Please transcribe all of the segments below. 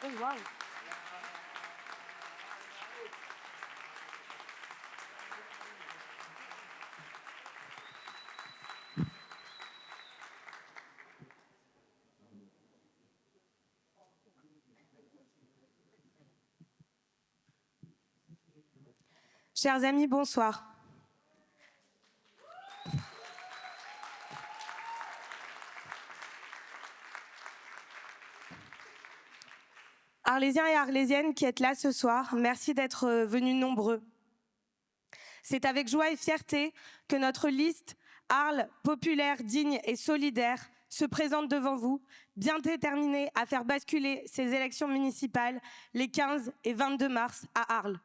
Wow. Chers amis, bonsoir. Arlésiens et Arlésiennes qui êtes là ce soir, merci d'être venus nombreux. C'est avec joie et fierté que notre liste Arles, populaire, digne et solidaire se présente devant vous, bien déterminée à faire basculer ces élections municipales les 15 et 22 mars à Arles.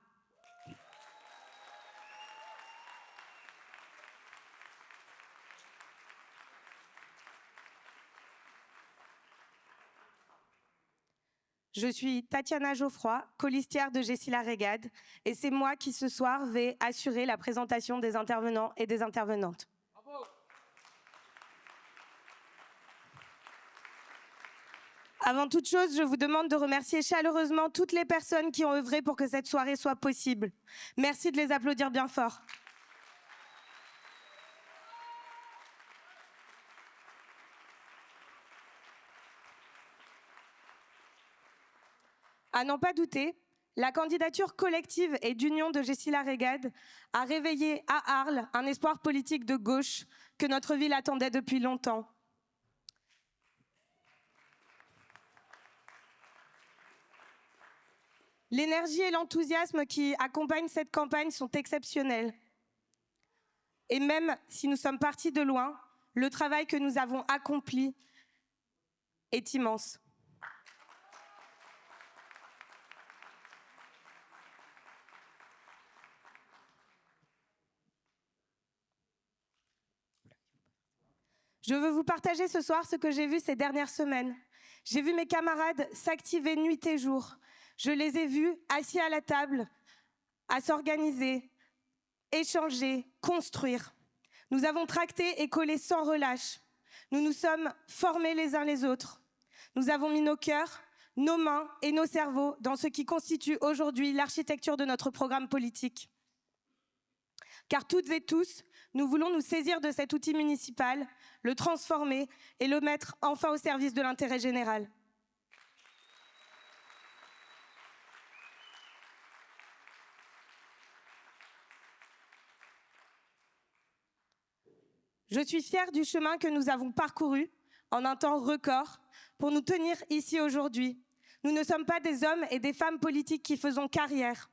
Je suis Tatiana Geoffroy, colistière de Jessie La Régade, et c'est moi qui ce soir vais assurer la présentation des intervenants et des intervenantes. Bravo. Avant toute chose, je vous demande de remercier chaleureusement toutes les personnes qui ont œuvré pour que cette soirée soit possible. Merci de les applaudir bien fort. À n'en pas douter, la candidature collective et d'union de Jessie La Régade a réveillé à Arles un espoir politique de gauche que notre ville attendait depuis longtemps. L'énergie et l'enthousiasme qui accompagnent cette campagne sont exceptionnels. Et même si nous sommes partis de loin, le travail que nous avons accompli est immense. Je veux vous partager ce soir ce que j'ai vu ces dernières semaines. J'ai vu mes camarades s'activer nuit et jour. Je les ai vus assis à la table, à s'organiser, échanger, construire. Nous avons tracté et collé sans relâche. Nous nous sommes formés les uns les autres. Nous avons mis nos cœurs, nos mains et nos cerveaux dans ce qui constitue aujourd'hui l'architecture de notre programme politique. Car toutes et tous, nous voulons nous saisir de cet outil municipal, le transformer et le mettre enfin au service de l'intérêt général. Je suis fière du chemin que nous avons parcouru en un temps record pour nous tenir ici aujourd'hui. Nous ne sommes pas des hommes et des femmes politiques qui faisons carrière.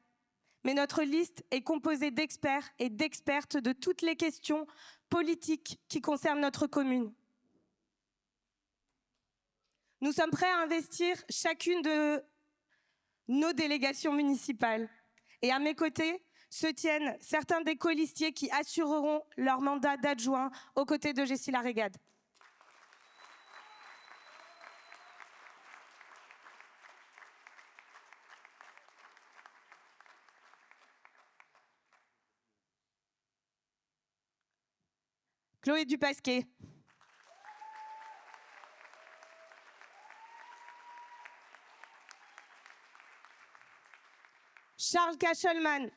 Mais notre liste est composée d'experts et d'expertes de toutes les questions politiques qui concernent notre commune. Nous sommes prêts à investir chacune de nos délégations municipales. Et à mes côtés se tiennent certains des colistiers qui assureront leur mandat d'adjoint aux côtés de Jessie La Régade. Chloé Dupasquet. Charles Cachelman.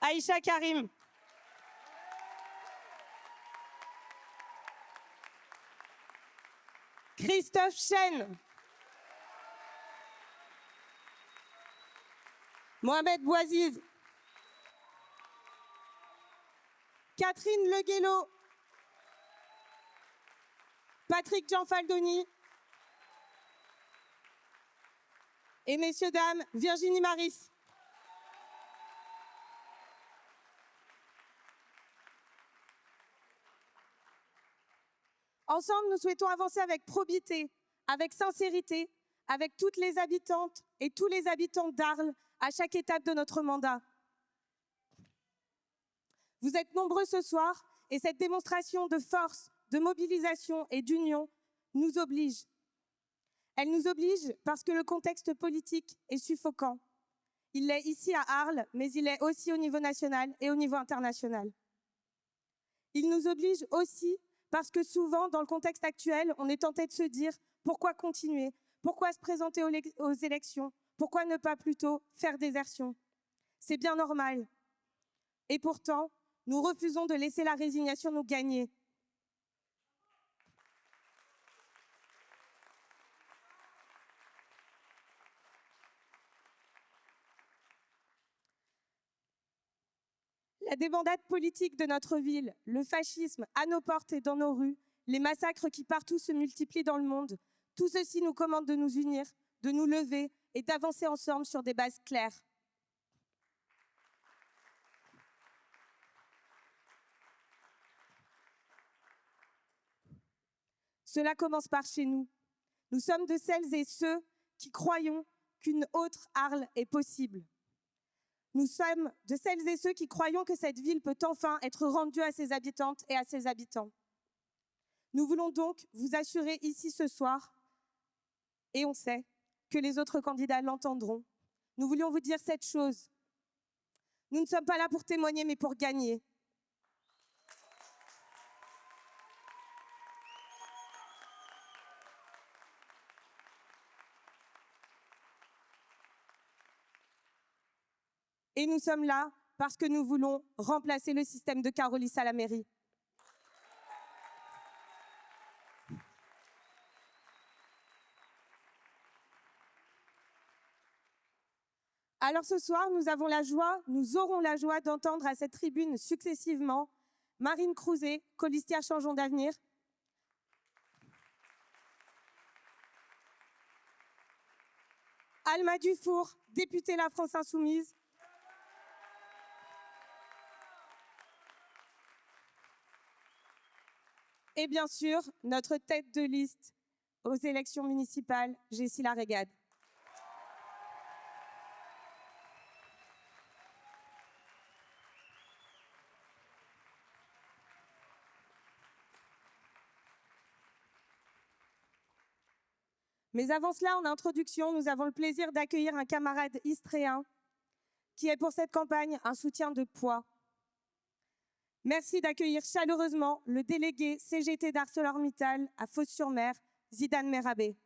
Aïcha Karim. Christophe Chen. Mohamed Bouaziz. Catherine Leguello. Patrick Gianfaldoni. Et messieurs, dames, Virginie Maris. Ensemble, nous souhaitons avancer avec probité, avec sincérité, avec toutes les habitantes et tous les habitants d'Arles à chaque étape de notre mandat. Vous êtes nombreux ce soir et cette démonstration de force, de mobilisation et d'union nous oblige. Elle nous oblige parce que le contexte politique est suffocant. Il l'est ici à Arles, mais il est aussi au niveau national et au niveau international. Il nous oblige aussi Parce que souvent, dans le contexte actuel, on est tenté de se dire « Pourquoi continuer ? Pourquoi se présenter aux élections ? Pourquoi ne pas plutôt faire désertion ?» C'est bien normal. Et pourtant, nous refusons de laisser la résignation nous gagner. La débandade politique de notre ville, le fascisme à nos portes et dans nos rues, les massacres qui partout se multiplient dans le monde, tout ceci nous commande de nous unir, de nous lever et d'avancer ensemble sur des bases claires. Cela commence par chez nous. Nous sommes de celles et ceux qui croyons qu'une autre Arles est possible. Nous sommes de celles et ceux qui croyons que cette ville peut enfin être rendue à ses habitantes et à ses habitants. Nous voulons donc vous assurer ici ce soir, et on sait que les autres candidats l'entendront, nous voulions vous dire cette chose. Nous ne sommes pas là pour témoigner, mais pour gagner. Et nous sommes là parce que nous voulons remplacer le système de Carolis à la mairie. Alors ce soir, nous aurons la joie d'entendre à cette tribune successivement Marine Crouzet, colistière Changeons d'avenir, Alma Dufour, députée La France Insoumise, et bien sûr, notre tête de liste aux élections municipales, Jessie Larrégade. Mais avant cela, en introduction, nous avons le plaisir d'accueillir un camarade istréen qui est pour cette campagne un soutien de poids. Merci d'accueillir chaleureusement le délégué CGT d'ArcelorMittal à Fos-sur-Mer, Zidane Merabé.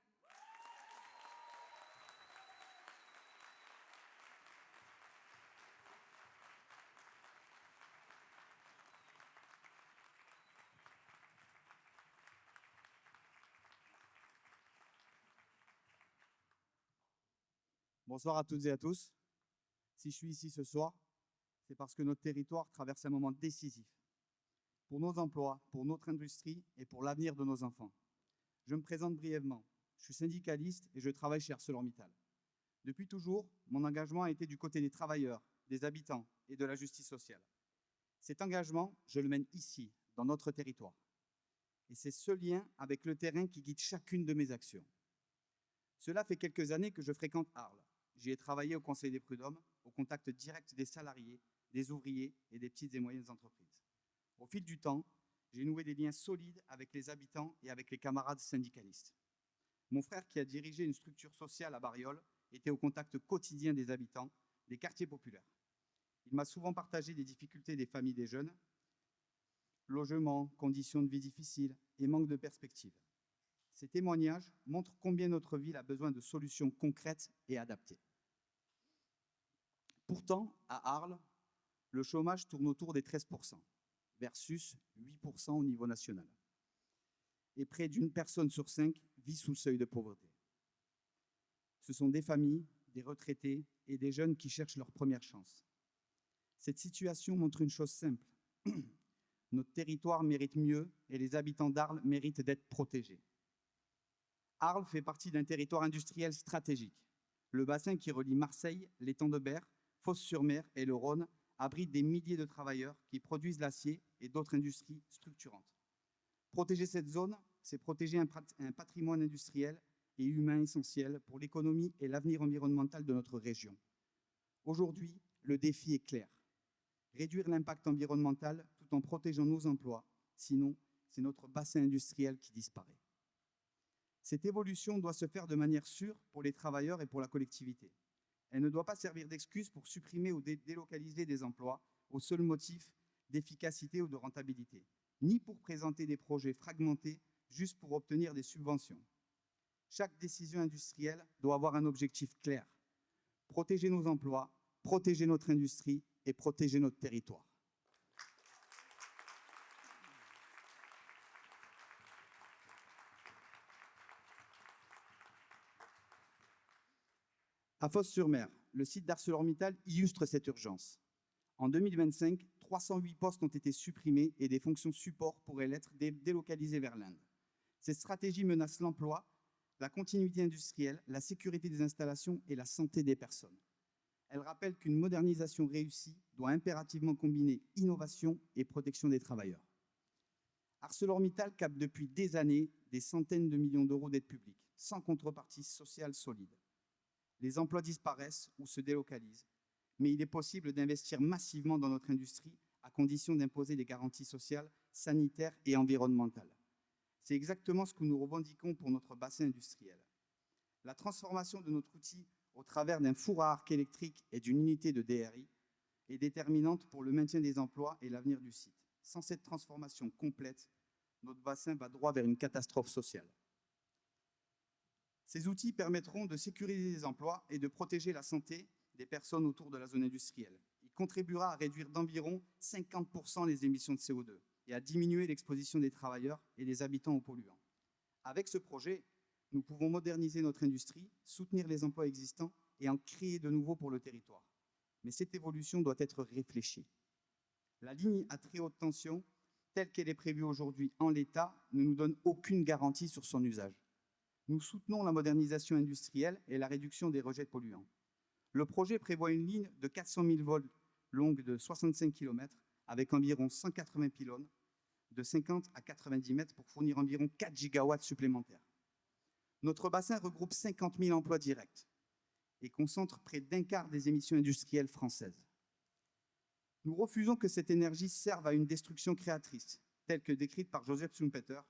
Bonsoir à toutes et à tous. Si je suis ici ce soir, c'est parce que notre territoire traverse un moment décisif pour nos emplois, pour notre industrie et pour l'avenir de nos enfants. Je me présente brièvement. Je suis syndicaliste et je travaille chez ArcelorMittal. Depuis toujours, mon engagement a été du côté des travailleurs, des habitants et de la justice sociale. Cet engagement, je le mène ici, dans notre territoire. Et c'est ce lien avec le terrain qui guide chacune de mes actions. Cela fait quelques années que je fréquente Arles. J'y ai travaillé au Conseil des prud'hommes, au contact direct des salariés, des ouvriers et des petites et moyennes entreprises. Au fil du temps, j'ai noué des liens solides avec les habitants et avec les camarades syndicalistes. Mon frère, qui a dirigé une structure sociale à Bariol, était au contact quotidien des habitants des quartiers populaires. Il m'a souvent partagé les difficultés des familles des jeunes, logement, conditions de vie difficiles et manque de perspectives. Ces témoignages montrent combien notre ville a besoin de solutions concrètes et adaptées. Pourtant, à Arles, le chômage tourne autour des 13%, versus 8% au niveau national. Et près d'une personne sur 5 vit sous le seuil de pauvreté. Ce sont des familles, des retraités et des jeunes qui cherchent leur première chance. Cette situation montre une chose simple. Notre territoire mérite mieux et les habitants d'Arles méritent d'être protégés. Arles fait partie d'un territoire industriel stratégique. Le bassin qui relie Marseille, l'étang de Berre, Fos-sur-Mer et le Rhône abrite des milliers de travailleurs qui produisent l'acier et d'autres industries structurantes. Protéger cette zone, c'est protéger un patrimoine industriel et humain essentiel pour l'économie et l'avenir environnemental de notre région. Aujourd'hui, le défi est clair. Réduire l'impact environnemental tout en protégeant nos emplois, sinon c'est notre bassin industriel qui disparaît. Cette évolution doit se faire de manière sûre pour les travailleurs et pour la collectivité. Elle ne doit pas servir d'excuse pour supprimer ou délocaliser des emplois au seul motif d'efficacité ou de rentabilité. ni pour présenter des projets fragmentés juste pour obtenir des subventions. Chaque décision industrielle doit avoir un objectif clair: protéger nos emplois, protéger notre industrie et protéger notre territoire. À Fos-sur-Mer, le site d'ArcelorMittal illustre cette urgence. En 2025, 308 postes ont été supprimés et des fonctions support pourraient l'être délocalisées vers l'Inde. Cette stratégie menace l'emploi, la continuité industrielle, la sécurité des installations et la santé des personnes. Elle rappelle qu'une modernisation réussie doit impérativement combiner innovation et protection des travailleurs. ArcelorMittal capte depuis des années des centaines de millions d'euros d'aides publiques, sans contrepartie sociale solide. Les emplois disparaissent ou se délocalisent, mais il est possible d'investir massivement dans notre industrie à condition d'imposer des garanties sociales, sanitaires et environnementales. C'est exactement ce que nous revendiquons pour notre bassin industriel. La transformation de notre outil au travers d'un four à arc électrique et d'une unité de DRI est déterminante pour le maintien des emplois et l'avenir du site. Sans cette transformation complète, notre bassin va droit vers une catastrophe sociale. Ces outils permettront de sécuriser les emplois et de protéger la santé des personnes autour de la zone industrielle. Il contribuera à réduire d'environ 50% les émissions de CO2 et à diminuer l'exposition des travailleurs et des habitants aux polluants. Avec ce projet, nous pouvons moderniser notre industrie, soutenir les emplois existants et en créer de nouveaux pour le territoire. Mais cette évolution doit être réfléchie. La ligne à très haute tension, telle qu'elle est prévue aujourd'hui en l'état, ne nous donne aucune garantie sur son usage. Nous soutenons la modernisation industrielle et la réduction des rejets polluants. Le projet prévoit une ligne de 400 000 volts longue de 65 km avec environ 180 pylônes de 50 à 90 mètres pour fournir environ 4 gigawatts supplémentaires. Notre bassin regroupe 50 000 emplois directs et concentre près d'un quart des émissions industrielles françaises. Nous refusons que cette énergie serve à une destruction créatrice, telle que décrite par Joseph Schumpeter,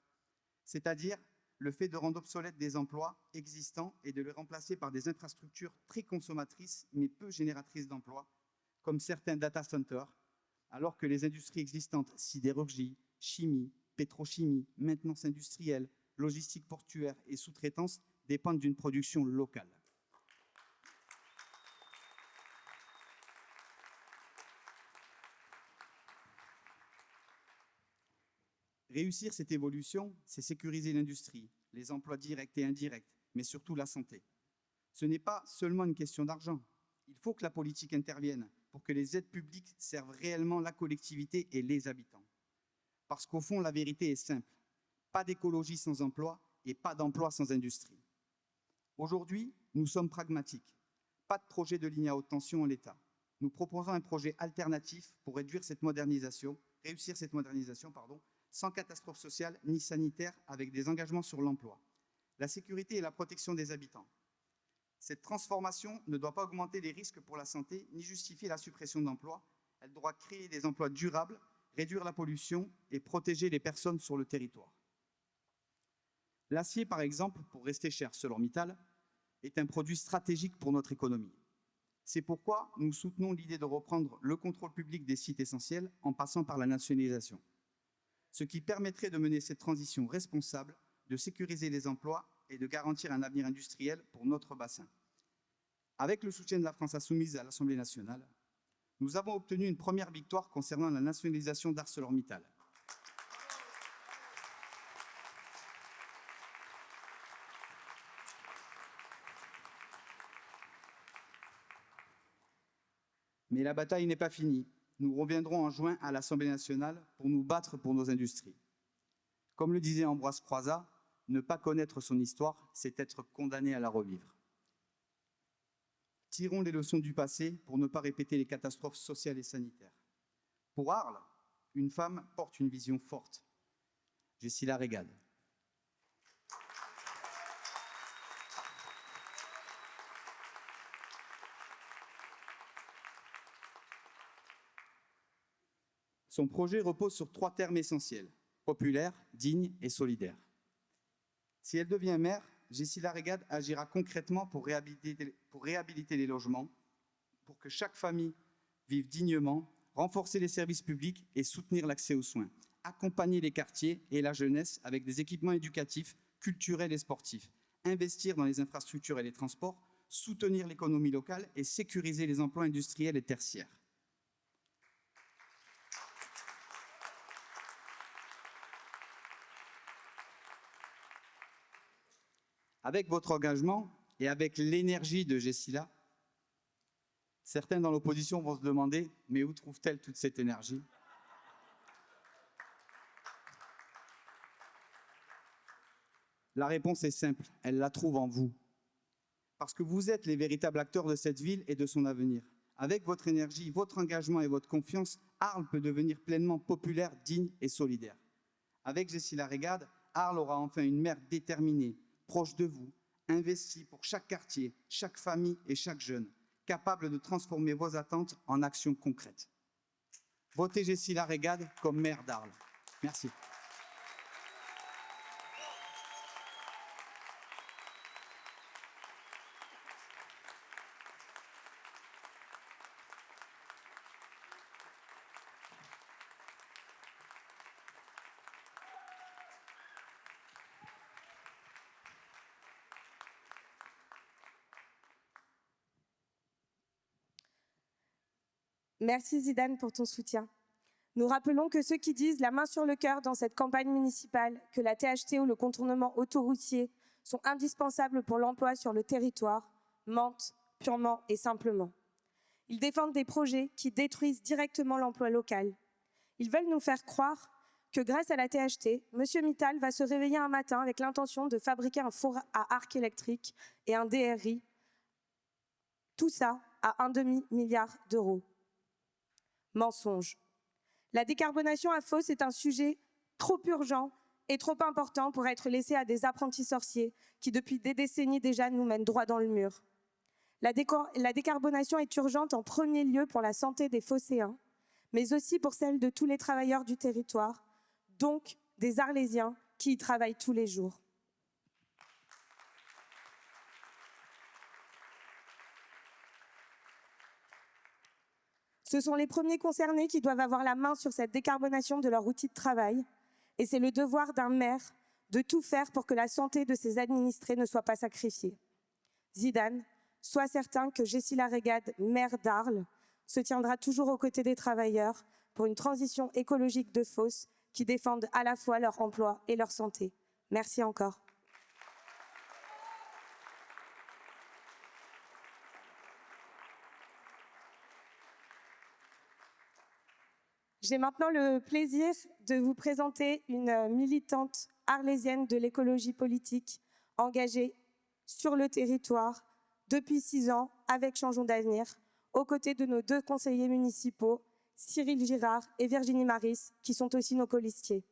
c'est-à-dire le fait de rendre obsolètes des emplois existants et de les remplacer par des infrastructures très consommatrices mais peu génératrices d'emplois, comme certains data centers, alors que les industries existantes, sidérurgie, chimie, pétrochimie, maintenance industrielle, logistique portuaire et sous-traitance, dépendent d'une production locale. Réussir cette évolution, c'est sécuriser l'industrie, les emplois directs et indirects, mais surtout la santé. Ce n'est pas seulement une question d'argent. Il faut que la politique intervienne pour que les aides publiques servent réellement la collectivité et les habitants. Parce qu'au fond, la vérité est simple. Pas d'écologie sans emploi et pas d'emploi sans industrie. Aujourd'hui, nous sommes pragmatiques. Pas de projet de ligne à haute tension en l'état. Nous proposons un projet alternatif pour réussir cette modernisation, sans catastrophe sociale ni sanitaire, avec des engagements sur l'emploi, la sécurité et la protection des habitants. Cette transformation ne doit pas augmenter les risques pour la santé ni justifier la suppression d'emplois. Elle doit créer des emplois durables, réduire la pollution et protéger les personnes sur le territoire. L'acier, par exemple, pour rester chez ArcelorMittal, est un produit stratégique pour notre économie. C'est pourquoi nous soutenons l'idée de reprendre le contrôle public des sites essentiels en passant par la nationalisation, ce qui permettrait de mener cette transition responsable, de sécuriser les emplois et de garantir un avenir industriel pour notre bassin. Avec le soutien de la France insoumise à l'Assemblée nationale, nous avons obtenu une première victoire concernant la nationalisation d'ArcelorMittal. Mais la bataille n'est pas finie. Nous reviendrons en juin à l'Assemblée nationale pour nous battre pour nos industries. Comme le disait Ambroise Croizat, ne pas connaître son histoire, c'est être condamné à la revivre. Tirons les leçons du passé pour ne pas répéter les catastrophes sociales et sanitaires. Pour Arles, une femme porte une vision forte. Jessila Régade. Son projet repose sur 3 termes essentiels: populaire, digne et solidaire. Si elle devient maire, Jessila Régade agira concrètement pour réhabiliter les logements, pour que chaque famille vive dignement, renforcer les services publics et soutenir l'accès aux soins. accompagner les quartiers et la jeunesse avec des équipements éducatifs, culturels et sportifs, investir dans les infrastructures et les transports, soutenir l'économie locale et sécuriser les emplois industriels et tertiaires. Avec votre engagement et avec l'énergie de Gessila, certains dans l'opposition vont se demander « mais où trouve-t-elle toute cette énergie ?» La réponse est simple, elle la trouve en vous. Parce que vous êtes les véritables acteurs de cette ville et de son avenir. Avec votre énergie, votre engagement et votre confiance, Arles peut devenir pleinement populaire, digne et solidaire. Avec Gessila Régade, Arles aura enfin une maire déterminée, proche de vous, investie pour chaque quartier, chaque famille et chaque jeune, capable de transformer vos attentes en actions concrètes. Votez Gessila Régade comme maire d'Arles. Merci. Merci Zidane pour ton soutien. Nous rappelons que ceux qui disent la main sur le cœur dans cette campagne municipale que la THT ou le contournement autoroutier sont indispensables pour l'emploi sur le territoire mentent purement et simplement. Ils défendent des projets qui détruisent directement l'emploi local. Ils veulent nous faire croire que grâce à la THT, M. Mittal va se réveiller un matin avec l'intention de fabriquer un four à arc électrique et un DRI. Tout ça à 1,5 milliard d'euros. Mensonge. La décarbonation à Fos est un sujet trop urgent et trop important pour être laissé à des apprentis sorciers qui, depuis des décennies déjà, nous mènent droit dans le mur. La décarbonation est urgente en premier lieu pour la santé des Phocéens, mais aussi pour celle de tous les travailleurs du territoire, donc des Arlésiens qui y travaillent tous les jours. Ce sont les premiers concernés qui doivent avoir la main sur cette décarbonation de leur outil de travail. Et c'est le devoir d'un maire de tout faire pour que la santé de ses administrés ne soit pas sacrifiée. Zidane, sois certain que Gessila Régade, maire d'Arles, se tiendra toujours aux côtés des travailleurs pour une transition écologique de Fos qui défendent à la fois leur emploi et leur santé. Merci encore. J'ai maintenant le plaisir de vous présenter une militante arlésienne de l'écologie politique engagée sur le territoire depuis 6 ans avec Changeons d'avenir, aux côtés de nos 2 conseillers municipaux, Cyril Girard et Virginie Maris, qui sont aussi nos colistiers.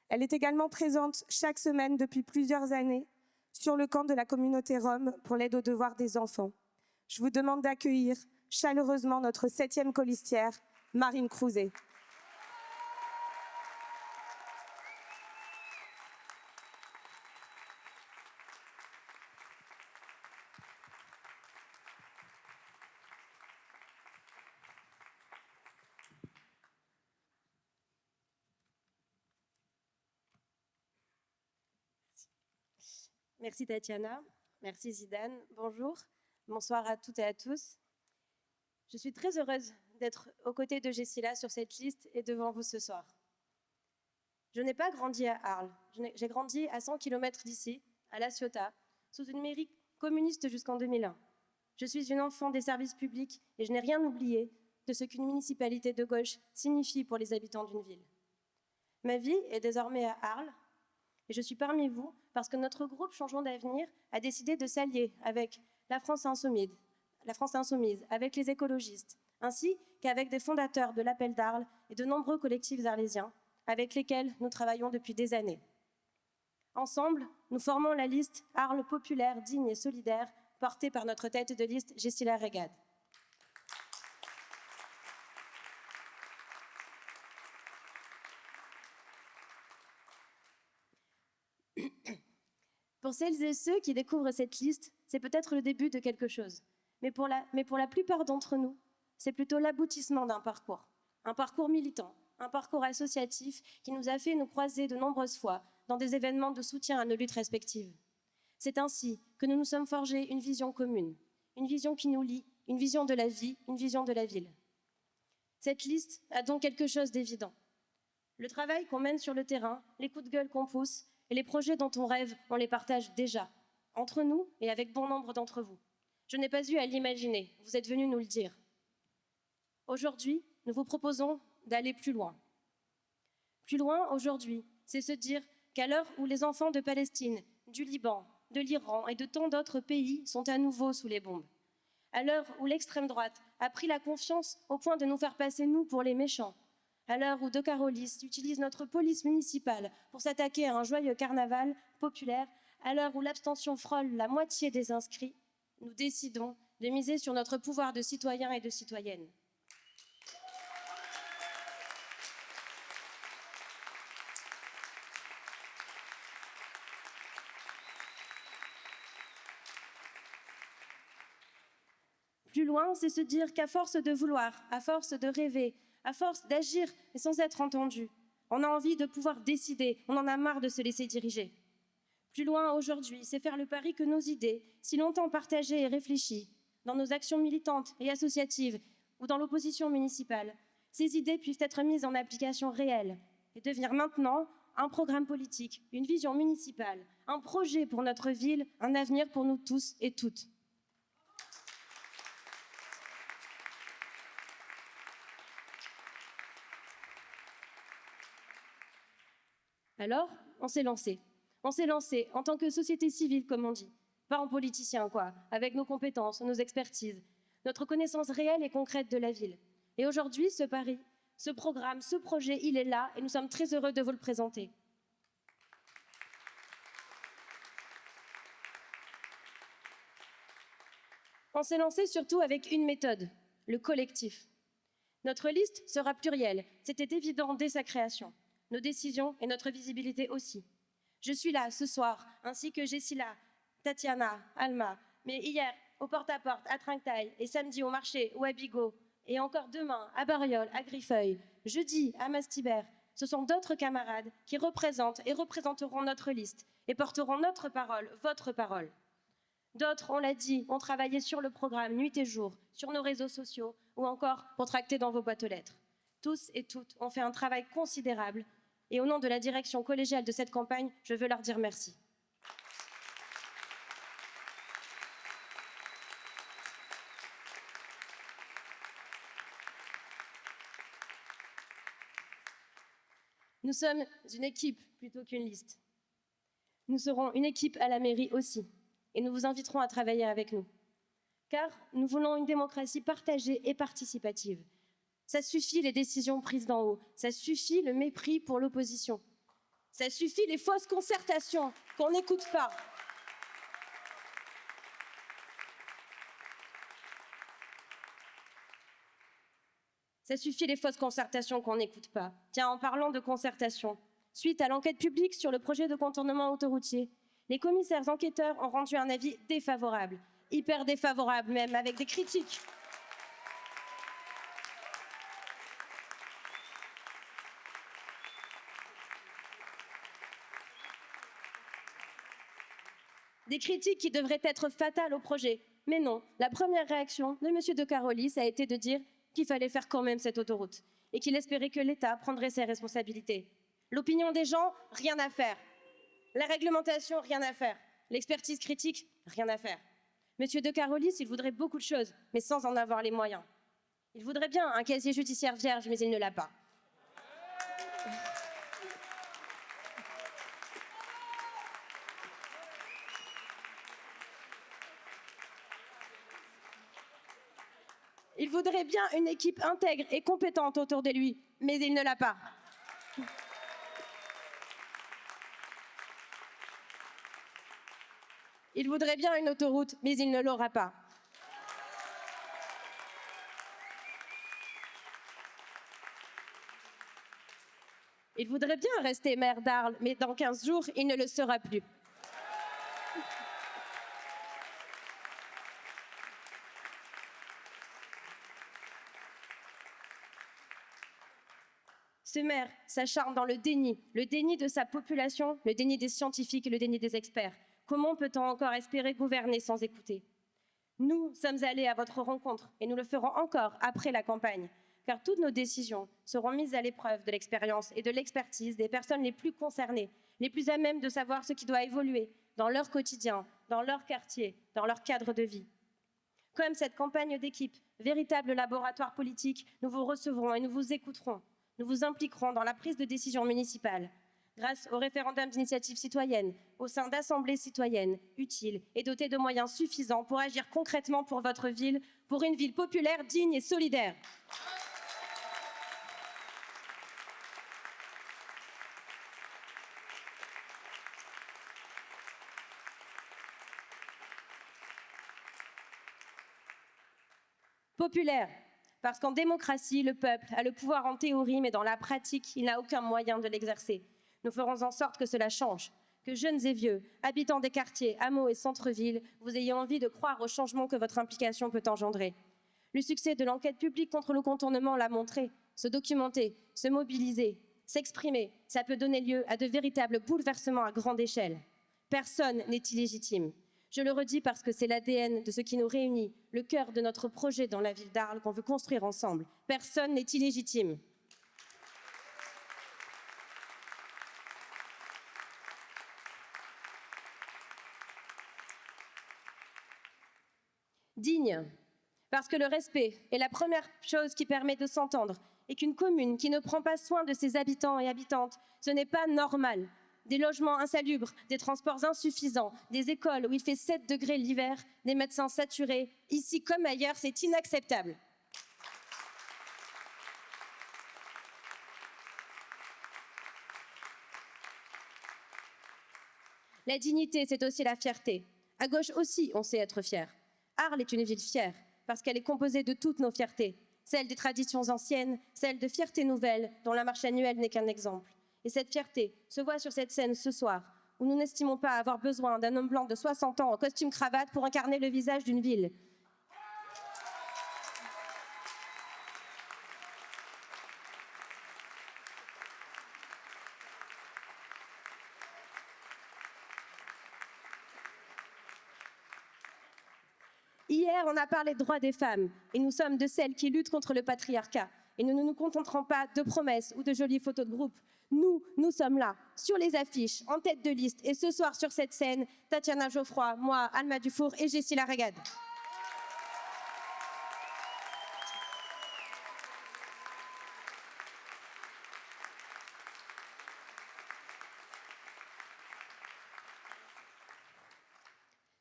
Elle est également présente chaque semaine depuis plusieurs années sur le camp de la communauté Rome pour l'aide aux devoirs des enfants. Je vous demande d'accueillir chaleureusement notre 7e colistière, Marine Crouzet. Merci Tatiana, merci Zidane, bonjour, bonsoir à toutes et à tous. Je suis très heureuse d'être aux côtés de Gessila sur cette liste et devant vous ce soir. Je n'ai pas grandi à Arles, j'ai grandi à 100 km d'ici, à La Ciotat, sous une mairie communiste jusqu'en 2001. Je suis une enfant des services publics et je n'ai rien oublié de ce qu'une municipalité de gauche signifie pour les habitants d'une ville. Ma vie est désormais à Arles, et je suis parmi vous parce que notre groupe Changeons d'avenir a décidé de s'allier avec la France Insoumise, avec les écologistes, ainsi qu'avec des fondateurs de l'Appel d'Arles et de nombreux collectifs arlésiens avec lesquels nous travaillons depuis des années. Ensemble, nous formons la liste Arles populaire, digne et solidaire, portée par notre tête de liste Gessila Régade. Pour celles et ceux qui découvrent cette liste, c'est peut-être le début de quelque chose. Mais pour la plupart d'entre nous, c'est plutôt l'aboutissement d'un parcours militant, un parcours associatif qui nous a fait nous croiser de nombreuses fois dans des événements de soutien à nos luttes respectives. C'est ainsi que nous nous sommes forgés une vision commune, une vision qui nous lie, une vision de la vie, une vision de la ville. Cette liste a donc quelque chose d'évident. Le travail qu'on mène sur le terrain, les coups de gueule qu'on pousse et les projets dont on rêve, on les partage déjà, entre nous et avec bon nombre d'entre vous. Je n'ai pas eu à l'imaginer, vous êtes venus nous le dire. Aujourd'hui, nous vous proposons d'aller plus loin. Plus loin aujourd'hui, c'est se dire qu'à l'heure où les enfants de Palestine, du Liban, de l'Iran et de tant d'autres pays sont à nouveau sous les bombes, à l'heure où l'extrême droite a pris la confiance au point de nous faire passer nous pour les méchants, à l'heure où De Carolis utilise notre police municipale pour s'attaquer à un joyeux carnaval populaire, à l'heure où l'abstention frôle la moitié des inscrits, nous décidons de miser sur notre pouvoir de citoyens et de citoyennes. Plus loin, c'est se dire qu'à force de vouloir, à force de rêver, à force d'agir et sans être entendu, on a envie de pouvoir décider, on en a marre de se laisser diriger. Plus loin aujourd'hui, c'est faire le pari que nos idées, si longtemps partagées et réfléchies, dans nos actions militantes et associatives ou dans l'opposition municipale, ces idées puissent être mises en application réelle et devenir maintenant un programme politique, une vision municipale, un projet pour notre ville, un avenir pour nous tous et toutes. Alors, on s'est lancé. On s'est lancé en tant que société civile, comme on dit. Pas en politicien, quoi, avec nos compétences, nos expertises, notre connaissance réelle et concrète de la ville. Et aujourd'hui, ce pari, ce programme, ce projet, il est là et nous sommes très heureux de vous le présenter. On s'est lancé surtout avec une méthode, le collectif. Notre liste sera plurielle, c'était évident dès sa création. Nos décisions et notre visibilité aussi. Je suis là ce soir, ainsi que Jessila, Tatiana, Alma, mais hier, au porte-à-porte, à Trinquetail, et samedi au marché ou à Bigot, et encore demain à Bariol, à Griffeuil, jeudi à Mastibert, ce sont d'autres camarades qui représentent et représenteront notre liste et porteront notre parole, votre parole. D'autres, on l'a dit, ont travaillé sur le programme nuit et jour, sur nos réseaux sociaux ou encore pour tracter dans vos boîtes aux lettres. Tous et toutes ont fait un travail considérable et au nom de la direction collégiale de cette campagne, je veux leur dire merci. Nous sommes une équipe plutôt qu'une liste. Nous serons une équipe à la mairie aussi et nous vous inviterons à travailler avec nous. Car nous voulons une démocratie partagée et participative. Ça suffit les décisions prises d'en haut, ça suffit le mépris pour l'opposition, ça suffit les fausses concertations qu'on n'écoute pas. Ça suffit les fausses concertations qu'on n'écoute pas. Tiens, en parlant de concertation, suite à l'enquête publique sur le projet de contournement autoroutier, les commissaires enquêteurs ont rendu un avis défavorable, hyper défavorable même, avec des critiques. Des critiques qui devraient être fatales au projet. Mais non, la première réaction de M. De Carolis a été de dire qu'il fallait faire quand même cette autoroute et qu'il espérait que l'État prendrait ses responsabilités. L'opinion des gens, rien à faire. La réglementation, rien à faire. L'expertise critique, rien à faire. M. De Carolis, il voudrait beaucoup de choses, mais sans en avoir les moyens. Il voudrait bien un casier judiciaire vierge, mais il ne l'a pas. Il voudrait bien une équipe intègre et compétente autour de lui, mais il ne l'a pas. Il voudrait bien une autoroute, mais il ne l'aura pas. Il voudrait bien rester maire d'Arles, mais dans 15 jours, il ne le sera plus. Ce maire s'acharne dans le déni de sa population, le déni des scientifiques et le déni des experts. Comment peut-on encore espérer gouverner sans écouter? Nous sommes allés à votre rencontre et nous le ferons encore après la campagne, car toutes nos décisions seront mises à l'épreuve de l'expérience et de l'expertise des personnes les plus concernées, les plus à même de savoir ce qui doit évoluer dans leur quotidien, dans leur quartier, dans leur cadre de vie. Comme cette campagne d'équipe, véritable laboratoire politique, nous vous recevrons et nous vous écouterons. Nous vous impliquerons dans la prise de décision municipale. Grâce au référendum d'initiative citoyenne, au sein d'assemblées citoyennes utiles et dotées de moyens suffisants pour agir concrètement pour votre ville, pour une ville populaire, digne et solidaire. Populaire, parce qu'en démocratie, le peuple a le pouvoir en théorie, mais dans la pratique, il n'a aucun moyen de l'exercer. Nous ferons en sorte que cela change, que jeunes et vieux, habitants des quartiers, hameaux et centres-villes, vous ayez envie de croire au changement que votre implication peut engendrer. Le succès de l'enquête publique contre le contournement l'a montré. Se documenter, se mobiliser, s'exprimer, ça peut donner lieu à de véritables bouleversements à grande échelle. Personne n'est illégitime. Je le redis parce que c'est l'ADN de ce qui nous réunit, le cœur de notre projet dans la ville d'Arles qu'on veut construire ensemble. Personne n'est illégitime. Digne, parce que le respect est la première chose qui permet de s'entendre et qu'une commune qui ne prend pas soin de ses habitants et habitantes, ce n'est pas normal. Des logements insalubres, des transports insuffisants, des écoles où il fait 7 degrés l'hiver, des médecins saturés. Ici comme ailleurs, c'est inacceptable. La dignité, c'est aussi la fierté. À gauche aussi, on sait être fier. Arles est une ville fière, parce qu'elle est composée de toutes nos fiertés. Celle des traditions anciennes, celle de fiertés nouvelles, dont la marche annuelle n'est qu'un exemple. Et cette fierté se voit sur cette scène ce soir, où nous n'estimons pas avoir besoin d'un homme blanc de 60 ans en costume-cravate pour incarner le visage d'une ville. Hier, on a parlé de droits des femmes, et nous sommes de celles qui luttent contre le patriarcat. Et nous ne nous contenterons pas de promesses ou de jolies photos de groupe. Nous sommes là, sur les affiches, en tête de liste, et ce soir sur cette scène, Tatiana Geoffroy, moi, Alma Dufour et Jessie Larrégade.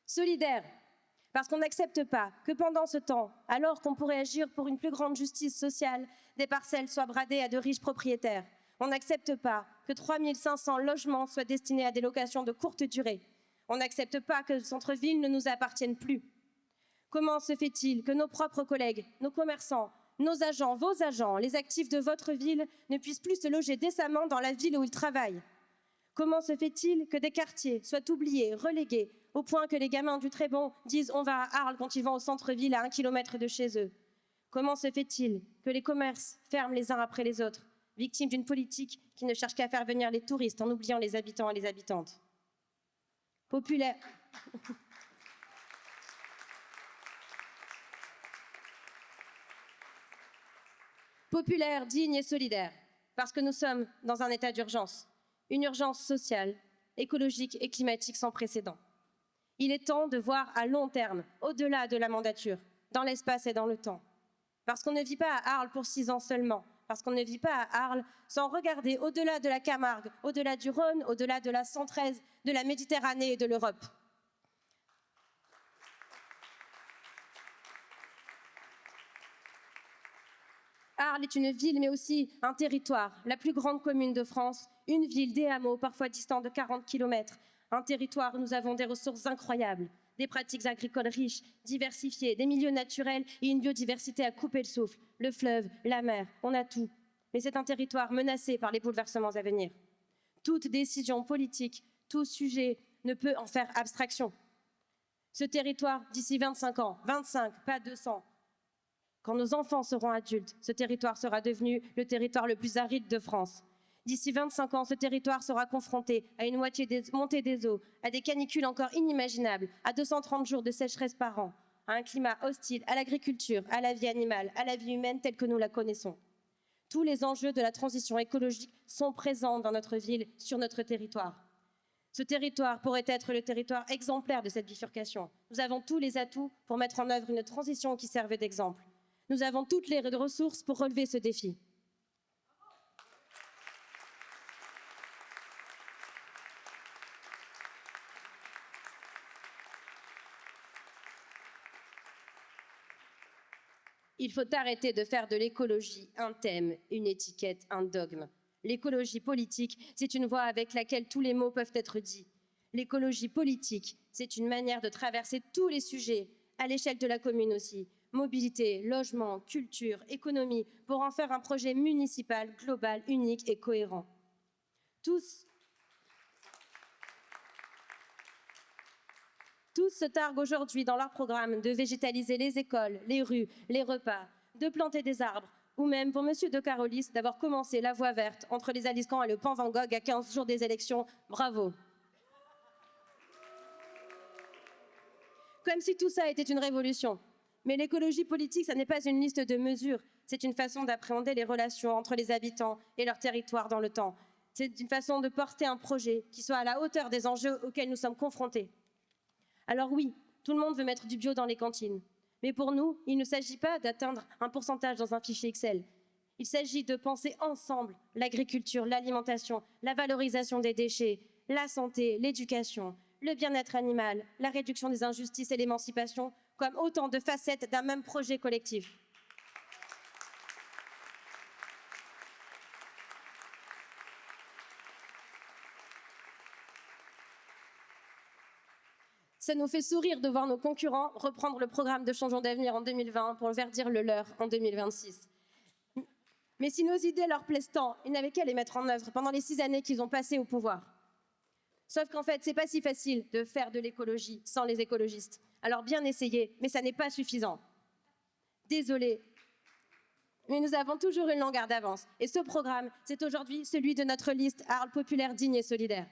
Solidaire, parce qu'on n'accepte pas que pendant ce temps, alors qu'on pourrait agir pour une plus grande justice sociale, des parcelles soient bradées à de riches propriétaires. On n'accepte pas que 3 500 logements soient destinés à des locations de courte durée. On n'accepte pas que le centre-ville ne nous appartienne plus. Comment se fait-il que nos propres collègues, nos commerçants, nos agents, vos agents, les actifs de votre ville ne puissent plus se loger décemment dans la ville où ils travaillent? Comment se fait-il que des quartiers soient oubliés, relégués, au point que les gamins du Trébon disent « on va à Arles » quand ils vont au centre-ville à 1 kilomètre de chez eux? Comment se fait-il que les commerces ferment les uns après les autres, victimes d'une politique qui ne cherche qu'à faire venir les touristes en oubliant les habitants et les habitantes? Populaire. Populaire, digne et solidaire, parce que nous sommes dans un état d'urgence, une urgence sociale, écologique et climatique sans précédent. Il est temps de voir à long terme, au-delà de la mandature, dans l'espace et dans le temps. Parce qu'on ne vit pas à Arles pour 6 ans seulement, parce qu'on ne vit pas à Arles sans regarder au-delà de la Camargue, au-delà du Rhône, au-delà de la 113, de la Méditerranée et de l'Europe. Arles est une ville, mais aussi un territoire, la plus grande commune de France, une ville, des hameaux, parfois distants de 40 km, un territoire où nous avons des ressources incroyables, des pratiques agricoles riches, diversifiées, des milieux naturels et une biodiversité à couper le souffle, le fleuve, la mer, on a tout. Mais c'est un territoire menacé par les bouleversements à venir. Toute décision politique, tout sujet ne peut en faire abstraction. Ce territoire, d'ici 25 ans, 25, pas 200, Quand nos enfants seront adultes, ce territoire sera devenu le territoire le plus aride de France. D'ici 25 ans, ce territoire sera confronté à une montée des eaux, à des canicules encore inimaginables, à 230 jours de sécheresse par an, à un climat hostile à l'agriculture, à la vie animale, à la vie humaine telle que nous la connaissons. Tous les enjeux de la transition écologique sont présents dans notre ville, sur notre territoire. Ce territoire pourrait être le territoire exemplaire de cette bifurcation. Nous avons tous les atouts pour mettre en œuvre une transition qui serve d'exemple. Nous avons toutes les ressources pour relever ce défi. Il faut arrêter de faire de l'écologie un thème, une étiquette, un dogme. L'écologie politique, c'est une voie avec laquelle tous les mots peuvent être dits. L'écologie politique, c'est une manière de traverser tous les sujets, à l'échelle de la commune aussi. Mobilité, logement, culture, économie, pour en faire un projet municipal, global, unique et cohérent. Tous se targuent aujourd'hui dans leur programme de végétaliser les écoles, les rues, les repas, de planter des arbres, ou même pour M. de Carolis d'avoir commencé la voie verte entre les Aliscamps et le Pan Van Gogh à 15 jours des élections. Bravo. Comme si tout ça était une révolution. Mais l'écologie politique, ça n'est pas une liste de mesures, c'est une façon d'appréhender les relations entre les habitants et leur territoire dans le temps. C'est une façon de porter un projet qui soit à la hauteur des enjeux auxquels nous sommes confrontés. Alors oui, tout le monde veut mettre du bio dans les cantines. Mais pour nous, il ne s'agit pas d'atteindre un pourcentage dans un fichier Excel. Il s'agit de penser ensemble l'agriculture, l'alimentation, la valorisation des déchets, la santé, l'éducation, le bien-être animal, la réduction des injustices et l'émancipation comme autant de facettes d'un même projet collectif. Ça nous fait sourire de voir nos concurrents reprendre le programme de Changeons d'avenir en 2020 pour verdir le leur en 2026. Mais si nos idées leur plaisent tant, ils n'avaient qu'à les mettre en œuvre pendant les 6 années qu'ils ont passées au pouvoir. Sauf qu'en fait, c'est pas si facile de faire de l'écologie sans les écologistes. Alors bien essayé, mais ça n'est pas suffisant. Désolée, mais nous avons toujours une longueur d'avance. Et ce programme, c'est aujourd'hui celui de notre liste Arles populaire digne et solidaire.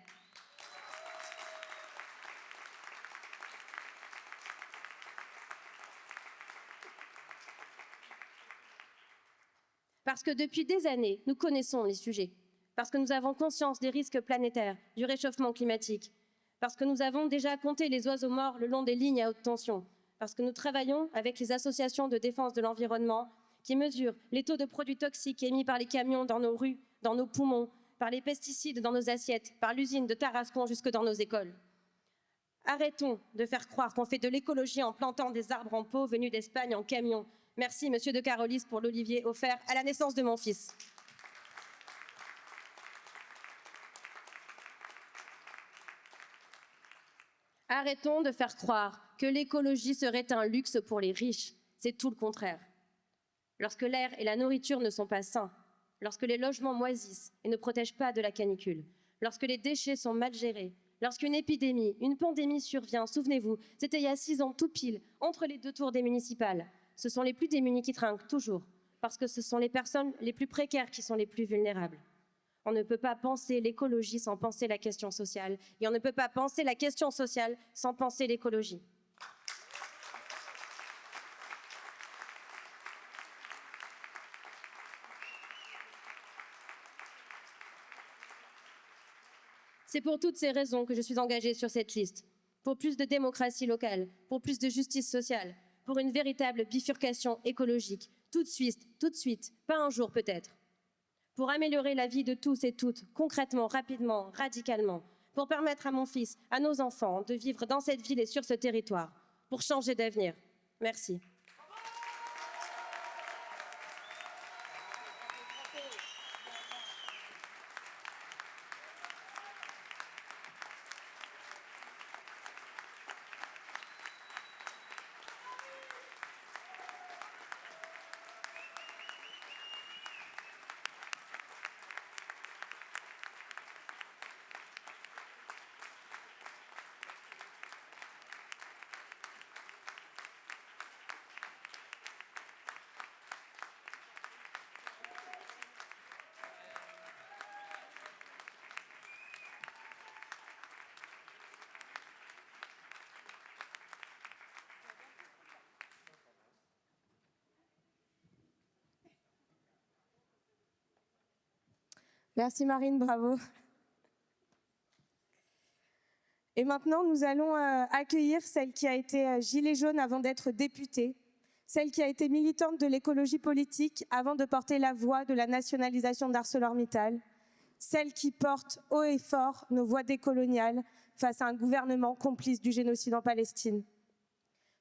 Parce que depuis des années, nous connaissons les sujets. Parce que nous avons conscience des risques planétaires, du réchauffement climatique. Parce que nous avons déjà compté les oiseaux morts le long des lignes à haute tension. Parce que nous travaillons avec les associations de défense de l'environnement qui mesurent les taux de produits toxiques émis par les camions dans nos rues, dans nos poumons, par les pesticides dans nos assiettes, par l'usine de Tarascon jusque dans nos écoles. Arrêtons de faire croire qu'on fait de l'écologie en plantant des arbres en pot venus d'Espagne en camion. Merci, Monsieur de Carolis, pour l'olivier offert à la naissance de mon fils. Arrêtons de faire croire que l'écologie serait un luxe pour les riches. C'est tout le contraire. Lorsque l'air et la nourriture ne sont pas sains, lorsque les logements moisissent et ne protègent pas de la canicule, lorsque les déchets sont mal gérés, lorsqu'une épidémie, une pandémie survient, souvenez-vous, c'était il y a 6 ans tout pile, entre les 2 tours des municipales. Ce sont les plus démunis qui trinquent, toujours, parce que ce sont les personnes les plus précaires qui sont les plus vulnérables. On ne peut pas penser l'écologie sans penser la question sociale, et on ne peut pas penser la question sociale sans penser l'écologie. C'est pour toutes ces raisons que je suis engagée sur cette liste. Pour plus de démocratie locale, pour plus de justice sociale, pour une véritable bifurcation écologique, tout de suite, pas un jour peut-être. Pour améliorer la vie de tous et toutes, concrètement, rapidement, radicalement, pour permettre à mon fils, à nos enfants, de vivre dans cette ville et sur ce territoire, pour changer d'avenir. Merci. Merci Marine, bravo. Et maintenant, nous allons accueillir celle qui a été gilet jaune avant d'être députée, celle qui a été militante de l'écologie politique avant de porter la voix de la nationalisation d'ArcelorMittal, celle qui porte haut et fort nos voix décoloniales face à un gouvernement complice du génocide en Palestine.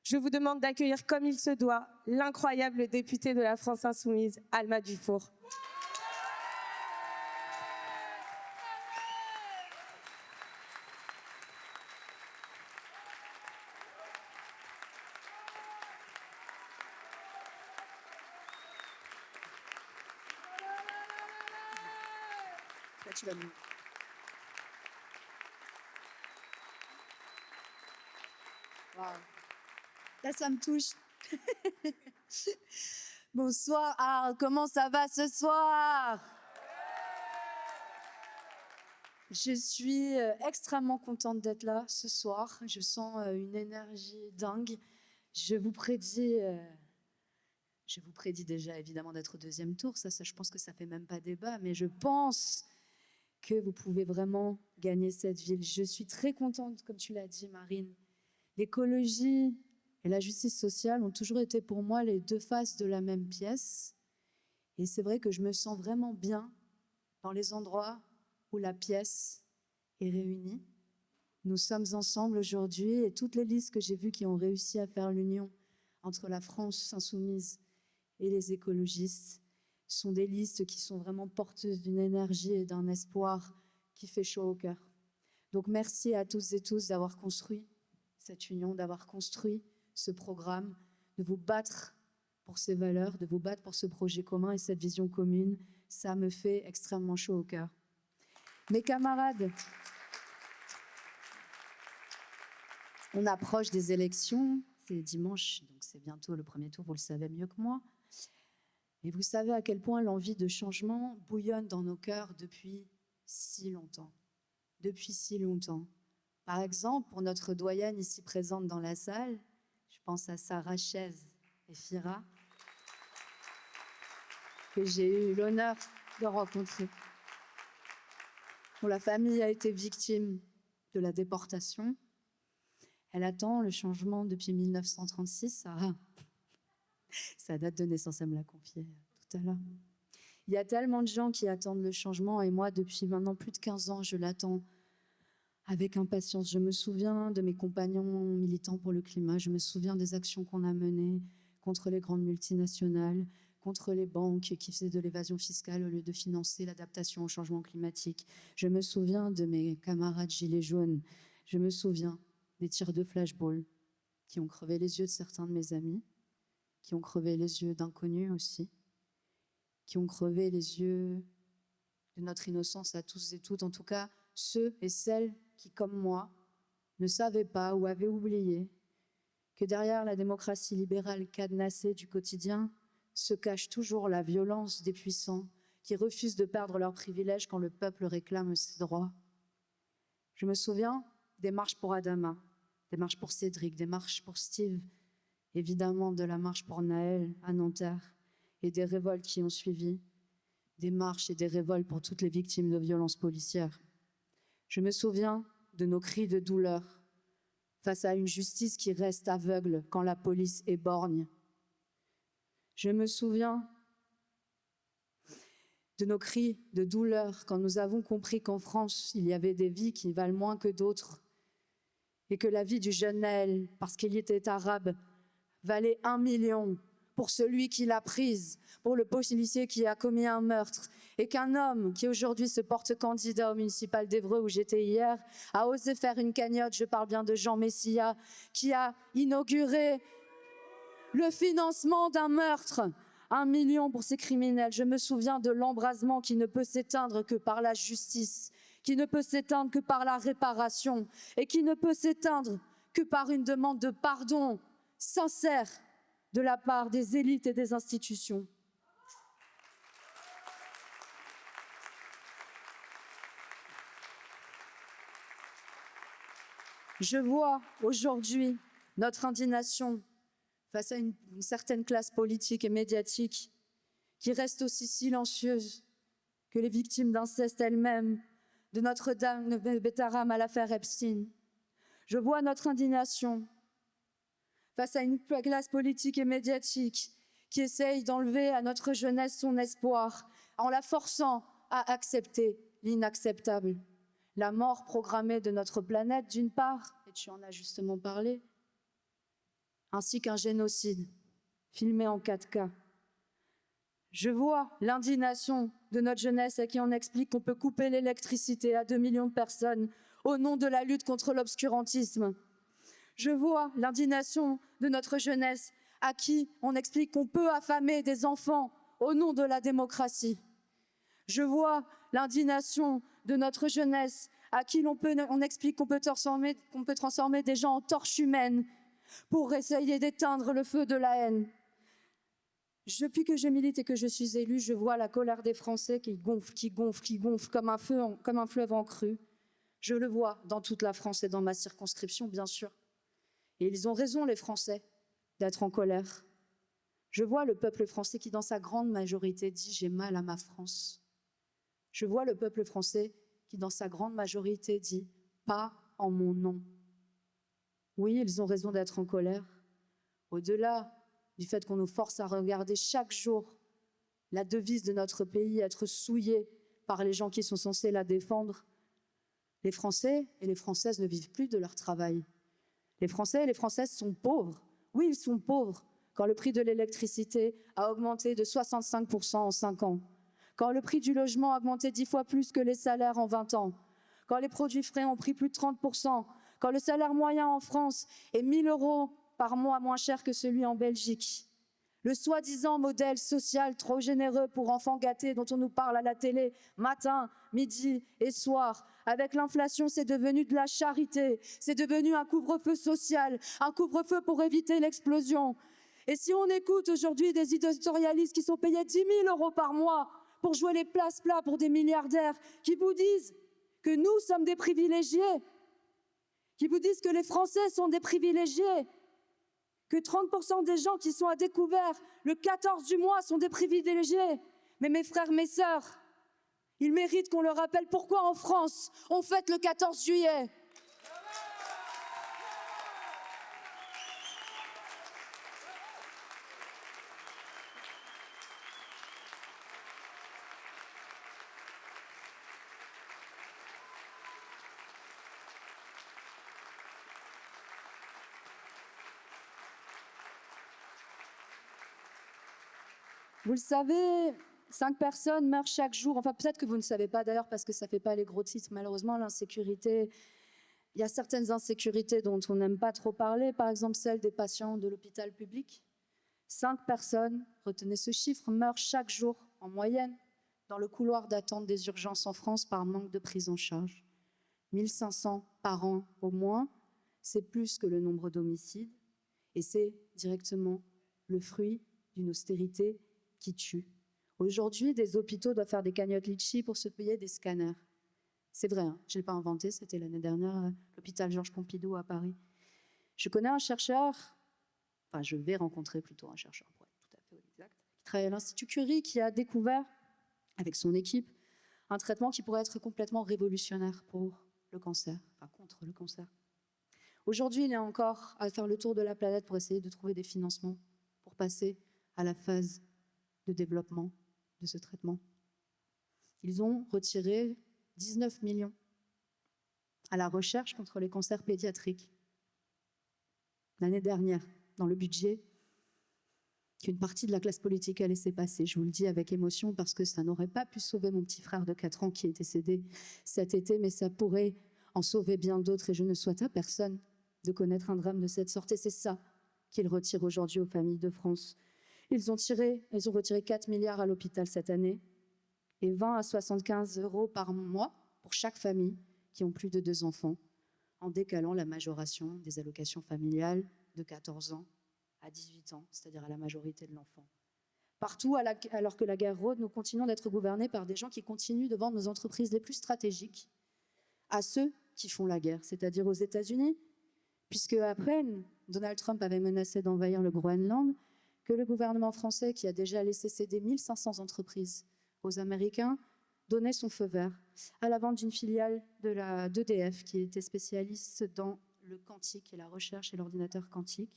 Je vous demande d'accueillir comme il se doit l'incroyable députée de la France Insoumise, Alma Dufour. Tu vas mieux. Wow. Là, ça me touche. Bonsoir, Arles, comment ça va ce soir? Je suis extrêmement contente d'être là ce soir. Je sens une énergie dingue. Je vous prédis déjà évidemment d'être au deuxième tour. Ça, je pense que ça fait même pas débat, mais je pense que vous pouvez vraiment gagner cette ville. Je suis très contente, comme tu l'as dit, Marine. L'écologie et la justice sociale ont toujours été pour moi les deux faces de la même pièce. Et c'est vrai que je me sens vraiment bien dans les endroits où la pièce est réunie. Nous sommes ensemble aujourd'hui et toutes les listes que j'ai vues qui ont réussi à faire l'union entre la France insoumise et les écologistes sont des listes qui sont vraiment porteuses d'une énergie et d'un espoir qui fait chaud au cœur. Donc merci à tous et tous d'avoir construit cette union, d'avoir construit ce programme, de vous battre pour ces valeurs, de vous battre pour ce projet commun et cette vision commune. Ça me fait extrêmement chaud au cœur. Mes camarades, on approche des élections, c'est dimanche, donc c'est bientôt le premier tour, vous le savez mieux que moi. Et vous savez à quel point l'envie de changement bouillonne dans nos cœurs depuis si longtemps. Depuis si longtemps. Par exemple, pour notre doyenne ici présente dans la salle, je pense à Sarah Chaise et Fira, que j'ai eu l'honneur de rencontrer. Dont la famille a été victime de la déportation. Elle attend le changement depuis 1936, Sarah. Sa date de naissance, elle me l'a confié tout à l'heure. Il y a tellement de gens qui attendent le changement et moi, depuis maintenant plus de 15 ans, je l'attends avec impatience. Je me souviens de mes compagnons militants pour le climat, je me souviens des actions qu'on a menées contre les grandes multinationales, contre les banques qui faisaient de l'évasion fiscale au lieu de financer l'adaptation au changement climatique. Je me souviens de mes camarades gilets jaunes, je me souviens des tirs de flashball qui ont crevé les yeux de certains de mes amis, qui ont crevé les yeux d'inconnus aussi, qui ont crevé les yeux de notre innocence à tous et toutes, en tout cas ceux et celles qui, comme moi, ne savaient pas ou avaient oublié que derrière la démocratie libérale cadenassée du quotidien se cache toujours la violence des puissants qui refusent de perdre leurs privilèges quand le peuple réclame ses droits. Je me souviens des marches pour Adama, des marches pour Cédric, des marches pour Steve, évidemment de la marche pour Naël à Nanterre et des révoltes qui ont suivi, des marches et des révoltes pour toutes les victimes de violences policières. Je me souviens de nos cris de douleur face à une justice qui reste aveugle quand la police est borgne. Je me souviens de nos cris de douleur quand nous avons compris qu'en France, il y avait des vies qui valent moins que d'autres et que la vie du jeune Naël, parce qu'il était arabe, valait 1 million pour celui qui l'a prise, pour le policier qui a commis un meurtre, et qu'un homme qui aujourd'hui se porte candidat au municipal d'Évreux où j'étais hier, a osé faire une cagnotte, je parle bien de Jean Messia, qui a inauguré le financement d'un meurtre, 1 million pour ces criminels. Je me souviens de l'embrasement qui ne peut s'éteindre que par la justice, qui ne peut s'éteindre que par la réparation, et qui ne peut s'éteindre que par une demande de pardon sincère de la part des élites et des institutions. Je vois aujourd'hui notre indignation face à une certaine classe politique et médiatique qui reste aussi silencieuse que les victimes d'inceste elles-mêmes, de Notre-Dame de Bétarame à l'affaire Epstein. Je vois notre indignation face à une classe politique et médiatique qui essaye d'enlever à notre jeunesse son espoir en la forçant à accepter l'inacceptable. La mort programmée de notre planète, d'une part, et tu en as justement parlé, ainsi qu'un génocide filmé en 4K. Je vois l'indignation de notre jeunesse à qui on explique qu'on peut couper l'électricité à 2 millions de personnes au nom de la lutte contre l'obscurantisme. Je vois l'indignation de notre jeunesse à qui on explique qu'on peut affamer des enfants au nom de la démocratie. Je vois l'indignation de notre jeunesse à qui on explique qu'on peut transformer des gens en torches humaines pour essayer d'éteindre le feu de la haine. Depuis que je milite et que je suis élue, je vois la colère des Français qui gonfle comme un fleuve en crue. Je le vois dans toute la France et dans ma circonscription, bien sûr. Et ils ont raison, les Français, d'être en colère. Je vois le peuple français qui, dans sa grande majorité, dit « j'ai mal à ma France ». Je vois le peuple français qui, dans sa grande majorité, dit « pas en mon nom ». Oui, ils ont raison d'être en colère. Au-delà du fait qu'on nous force à regarder chaque jour la devise de notre pays être souillée par les gens qui sont censés la défendre, les Français et les Françaises ne vivent plus de leur travail. Les Français et les Françaises sont pauvres. Oui, ils sont pauvres quand le prix de l'électricité a augmenté de 65% en 5 ans, quand le prix du logement a augmenté 10 fois plus que les salaires en 20 ans, quand les produits frais ont pris plus de 30%, quand le salaire moyen en France est 1 000 € par mois moins cher que celui en Belgique. Le soi-disant modèle social trop généreux pour enfants gâtés dont on nous parle à la télé matin, midi et soir. Avec l'inflation, c'est devenu de la charité, c'est devenu un couvre-feu social, un couvre-feu pour éviter l'explosion. Et si on écoute aujourd'hui des éditorialistes qui sont payés 10 000 € par mois pour jouer les places-plats pour des milliardaires, qui vous disent que nous sommes des privilégiés, qui vous disent que les Français sont des privilégiés, que 30% des gens qui sont à découvert le 14 du mois sont des privilégiés. Mais mes frères, mes sœurs, ils méritent qu'on leur rappelle pourquoi en France on fête le 14 juillet. Vous le savez, 5 personnes meurent chaque jour. Enfin, peut-être que vous ne savez pas d'ailleurs parce que ça ne fait pas les gros titres. Malheureusement, l'insécurité, il y a certaines insécurités dont on n'aime pas trop parler. Par exemple, celle des patients de l'hôpital public. 5 personnes, retenez ce chiffre, meurent chaque jour en moyenne dans le couloir d'attente des urgences en France par manque de prise en charge. 1500 par an au moins, c'est plus que le nombre d'homicides. Et c'est directement le fruit d'une austérité qui tue. Aujourd'hui, des hôpitaux doivent faire des cagnottes litchi pour se payer des scanners. C'est vrai, hein, je ne l'ai pas inventé, c'était l'année dernière, l'hôpital Georges Pompidou à Paris. Je connais un chercheur, enfin je vais rencontrer plutôt un chercheur pour être tout à fait exact, qui travaille à l'Institut Curie, qui a découvert, avec son équipe, un traitement qui pourrait être complètement révolutionnaire pour le cancer, enfin contre le cancer. Aujourd'hui, il est encore à faire le tour de la planète pour essayer de trouver des financements pour passer à la phase de développement de ce traitement. Ils ont retiré 19 millions à la recherche contre les cancers pédiatriques l'année dernière, dans le budget qu'une partie de la classe politique a laissé passer. Je vous le dis avec émotion parce que ça n'aurait pas pu sauver mon petit frère de 4 ans qui est décédé cet été, mais ça pourrait en sauver bien d'autres et je ne souhaite à personne de connaître un drame de cette sorte. Et c'est ça qu'ils retirent aujourd'hui aux familles de France. Ils ont retiré 4 milliards à l'hôpital cette année et 20 à 75 € par mois pour chaque famille qui ont plus de 2 enfants, en décalant la majoration des allocations familiales de 14 ans à 18 ans, c'est-à-dire à la majorité de l'enfant. Partout, alors que la guerre rôde, nous continuons d'être gouvernés par des gens qui continuent de vendre nos entreprises les plus stratégiques à ceux qui font la guerre, c'est-à-dire aux États-Unis, puisque après, Donald Trump avait menacé d'envahir le Groenland, que le gouvernement français, qui a déjà laissé céder 1500 entreprises aux Américains, donné son feu vert à la vente d'une filiale d'EDF qui était spécialiste dans le quantique et la recherche et l'ordinateur quantique.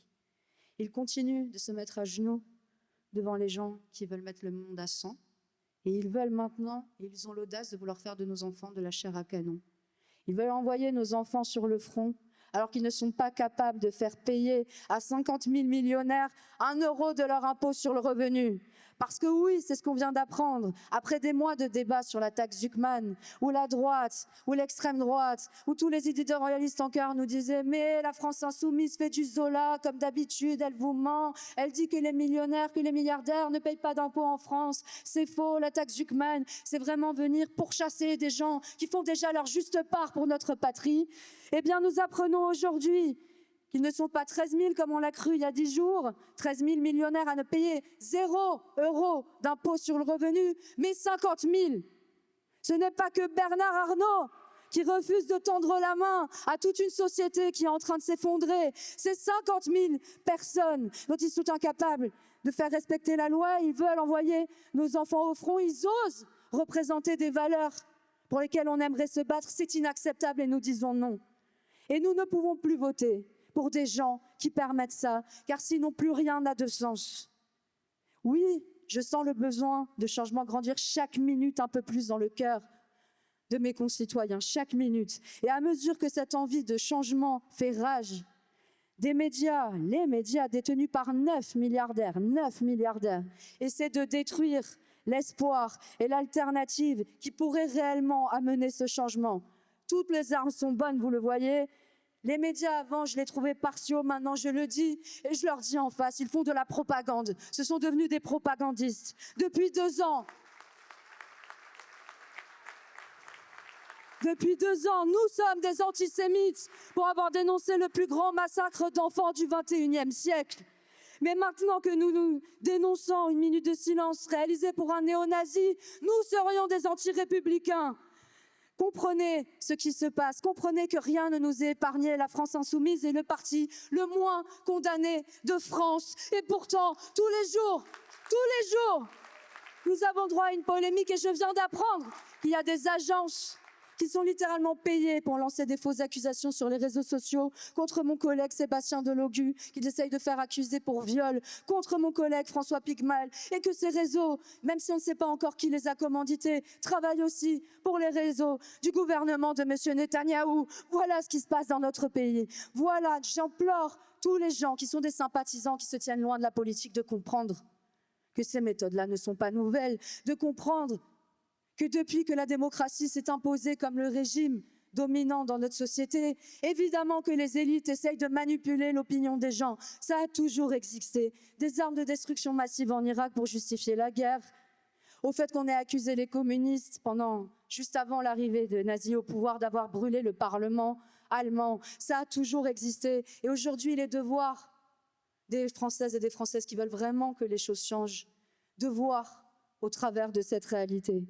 Il continue de se mettre à genoux devant les gens qui veulent mettre le monde à 100. Et ils veulent maintenant, et ils ont l'audace de vouloir faire de nos enfants de la chair à canon. Ils veulent envoyer nos enfants sur le front, alors qu'ils ne sont pas capables de faire payer à 50 000 millionnaires 1 euro de leur impôt sur le revenu. Parce que oui, c'est ce qu'on vient d'apprendre, après des mois de débats sur la taxe Zuckman, où la droite, ou l'extrême droite, où tous les éditorialistes en cœur nous disaient « Mais la France insoumise fait du Zola, comme d'habitude, elle vous ment, elle dit que les millionnaires, que les milliardaires ne payent pas d'impôts en France, c'est faux, la taxe Zuckman, c'est vraiment venir pourchasser des gens qui font déjà leur juste part pour notre patrie. » Eh bien, nous apprenons aujourd'hui qu'ils ne sont pas 13 000 comme on l'a cru il y a 10 jours, 13 000 millionnaires à ne payer 0 euro d'impôt sur le revenu, mais 50 000. Ce n'est pas que Bernard Arnault qui refuse de tendre la main à toute une société qui est en train de s'effondrer. C'est 50 000 personnes dont ils sont incapables de faire respecter la loi. Ils veulent envoyer nos enfants au front. Ils osent représenter des valeurs pour lesquelles on aimerait se battre. C'est inacceptable et nous disons non. Et nous ne pouvons plus voter pour des gens qui permettent ça, car sinon plus rien n'a de sens. Oui, je sens le besoin de changement grandir chaque minute un peu plus dans le cœur de mes concitoyens, chaque minute. Et à mesure que cette envie de changement fait rage, les médias détenus par 9 milliardaires, essaient de détruire l'espoir et l'alternative qui pourrait réellement amener ce changement. Toutes les armes sont bonnes, vous le voyez. Les médias avant, je les trouvais partiaux, maintenant je le dis et je leur dis en face, ils font de la propagande. Ce sont devenus des propagandistes. Depuis 2 ans, nous sommes des antisémites pour avoir dénoncé le plus grand massacre d'enfants du XXIe siècle. Mais maintenant que nous dénonçons une minute de silence réalisée pour un néo-nazi, nous serions des anti-républicains. Comprenez ce qui se passe, comprenez que rien ne nous est épargné. La France insoumise est le parti le moins condamné de France. Et pourtant, tous les jours, nous avons droit à une polémique et je viens d'apprendre qu'il y a des agences qui sont littéralement payées pour lancer des fausses accusations sur les réseaux sociaux contre mon collègue Sébastien Delogu, qu'il essaye de faire accuser pour viol, contre mon collègue François Pigmal, et que ces réseaux, même si on ne sait pas encore qui les a commandités, travaillent aussi pour les réseaux du gouvernement de M. Netanyahou. Voilà ce qui se passe dans notre pays. Voilà, j'implore tous les gens qui sont des sympathisants, qui se tiennent loin de la politique, de comprendre que ces méthodes-là ne sont pas nouvelles, de comprendre que depuis que la démocratie s'est imposée comme le régime dominant dans notre société, évidemment que les élites essayent de manipuler l'opinion des gens. Ça a toujours existé. Des armes de destruction massive en Irak pour justifier la guerre, au fait qu'on ait accusé les communistes juste avant l'arrivée des nazis au pouvoir d'avoir brûlé le Parlement allemand. Ça a toujours existé. Et aujourd'hui, il est devoir des Françaises et des Françaises qui veulent vraiment que les choses changent, de voir au travers de cette réalité.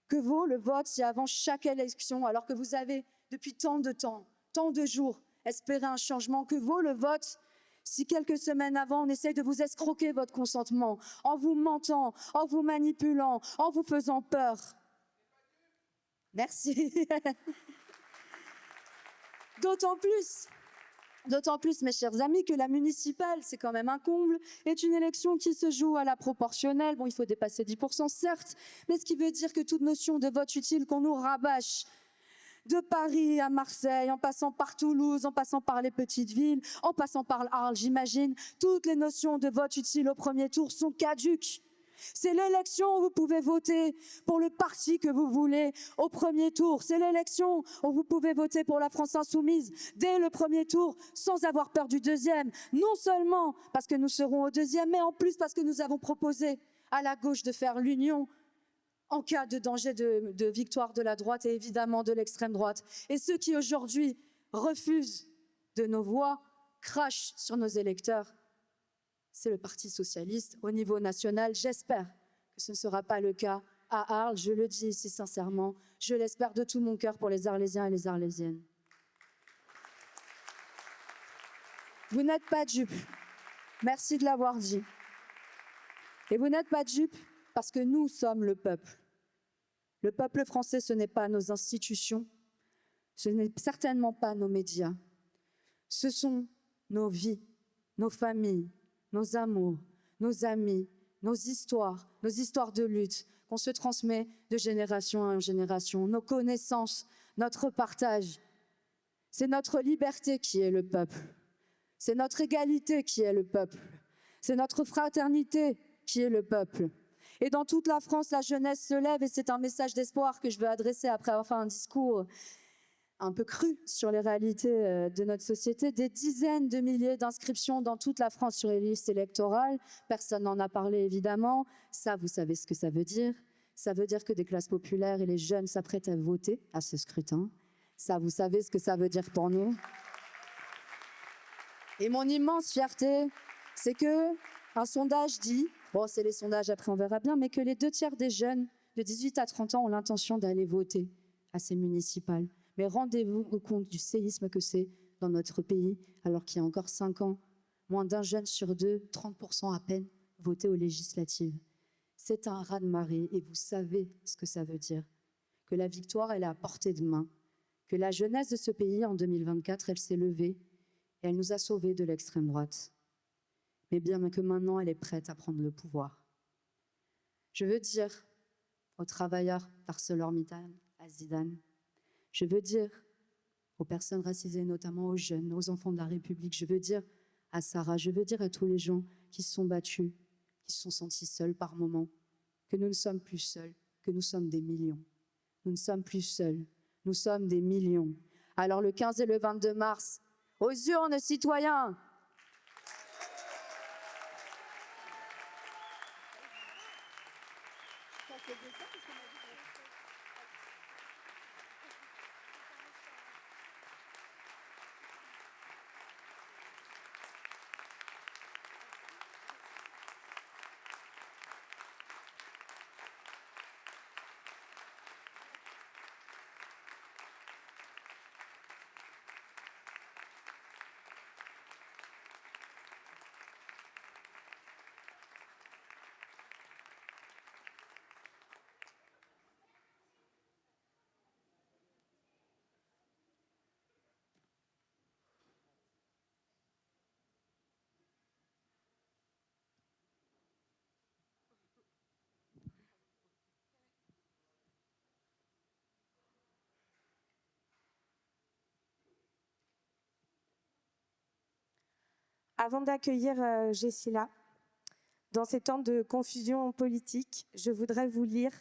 Que vaut le vote si avant chaque élection, alors que vous avez depuis tant de temps, tant de jours, espéré un changement, que vaut le vote si quelques semaines avant, on essaye de vous escroquer votre consentement, en vous mentant, en vous manipulant, en vous faisant peur? Merci. D'autant plus, mes chers amis, que la municipale, c'est quand même un comble, est une élection qui se joue à la proportionnelle. Bon, il faut dépasser 10%, certes, mais ce qui veut dire que toute notion de vote utile qu'on nous rabâche, de Paris à Marseille, en passant par Toulouse, en passant par les petites villes, en passant par Arles, j'imagine, toutes les notions de vote utile au premier tour sont caduques. C'est l'élection où vous pouvez voter pour le parti que vous voulez au premier tour. C'est l'élection où vous pouvez voter pour la France insoumise dès le premier tour sans avoir peur du deuxième. Non seulement parce que nous serons au deuxième, mais en plus parce que nous avons proposé à la gauche de faire l'union en cas de danger de victoire de la droite et évidemment de l'extrême droite. Et ceux qui aujourd'hui refusent de nos voix crachent sur nos électeurs. C'est le Parti socialiste au niveau national. J'espère que ce ne sera pas le cas à Arles. Je le dis ici sincèrement. Je l'espère de tout mon cœur pour les Arlésiens et les Arlésiennes. Vous n'êtes pas dupes. Merci de l'avoir dit. Et vous n'êtes pas dupes parce que nous sommes le peuple. Le peuple français, ce n'est pas nos institutions, ce n'est certainement pas nos médias. Ce sont nos vies, nos familles, nos amours, nos amis, nos histoires de lutte qu'on se transmet de génération en génération, nos connaissances, notre partage. C'est notre liberté qui est le peuple. C'est notre égalité qui est le peuple. C'est notre fraternité qui est le peuple. Et dans toute la France, la jeunesse se lève et c'est un message d'espoir que je veux adresser après avoir fait un discours un peu cru sur les réalités de notre société. Des dizaines de milliers d'inscriptions dans toute la France sur les listes électorales. Personne n'en a parlé évidemment. Ça, vous savez ce que ça veut dire. Ça veut dire que des classes populaires et les jeunes s'apprêtent à voter à ce scrutin. Ça, vous savez ce que ça veut dire pour nous. Et mon immense fierté, c'est que un sondage dit, bon c'est les sondages après on verra bien, mais que les 2/3 des jeunes de 18 à 30 ans ont l'intention d'aller voter à ces municipales. Mais rendez-vous compte du séisme que c'est dans notre pays, alors qu'il y a encore 5 ans, moins d'un jeune sur 2, 30% à peine, votait aux législatives. C'est un raz-de-marée et vous savez ce que ça veut dire. Que la victoire, elle est à portée de main. Que la jeunesse de ce pays, en 2024, elle s'est levée et elle nous a sauvés de l'extrême droite. Mais bien que maintenant, elle est prête à prendre le pouvoir. Je veux dire aux travailleurs d'ArcelorMittal, à Zidane, je veux dire aux personnes racisées, notamment aux jeunes, aux enfants de la République, je veux dire à Sarah, je veux dire à tous les gens qui se sont battus, qui se sont sentis seuls par moments, que nous ne sommes plus seuls, que nous sommes des millions. Nous ne sommes plus seuls, nous sommes des millions. Alors le 15 et le 22 mars, aux urnes, citoyens! Avant d'accueillir Jessila, dans ces temps de confusion politique, je voudrais vous lire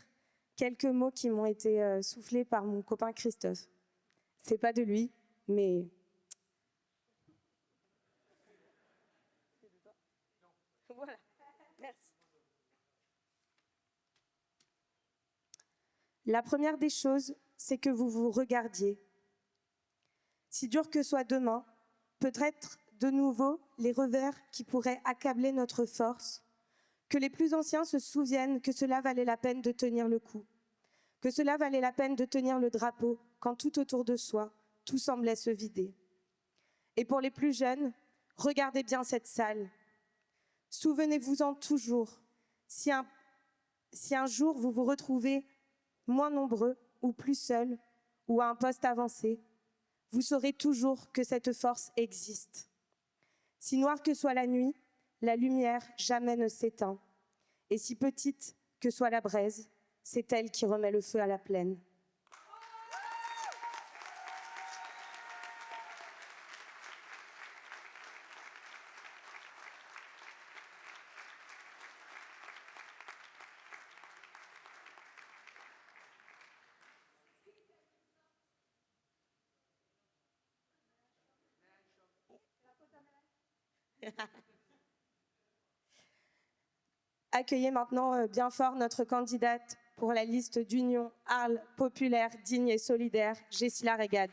quelques mots qui m'ont été soufflés par mon copain Christophe. C'est pas de lui, mais... Voilà, merci. La première des choses, c'est que vous vous regardiez. Si dur que soit demain, peut-être de nouveau les revers qui pourraient accabler notre force, que les plus anciens se souviennent que cela valait la peine de tenir le coup, que cela valait la peine de tenir le drapeau quand tout autour de soi, tout semblait se vider. Et pour les plus jeunes, regardez bien cette salle. Souvenez-vous-en toujours, si un jour vous vous retrouvez moins nombreux ou plus seuls ou à un poste avancé, vous saurez toujours que cette force existe. Si noire que soit la nuit, la lumière jamais ne s'éteint. Et si petite que soit la braise, c'est elle qui remet le feu à la plaine. Accueillez maintenant bien fort notre candidate pour la liste d'Union Arles Populaire, Digne et Solidaire, Jessila Regad.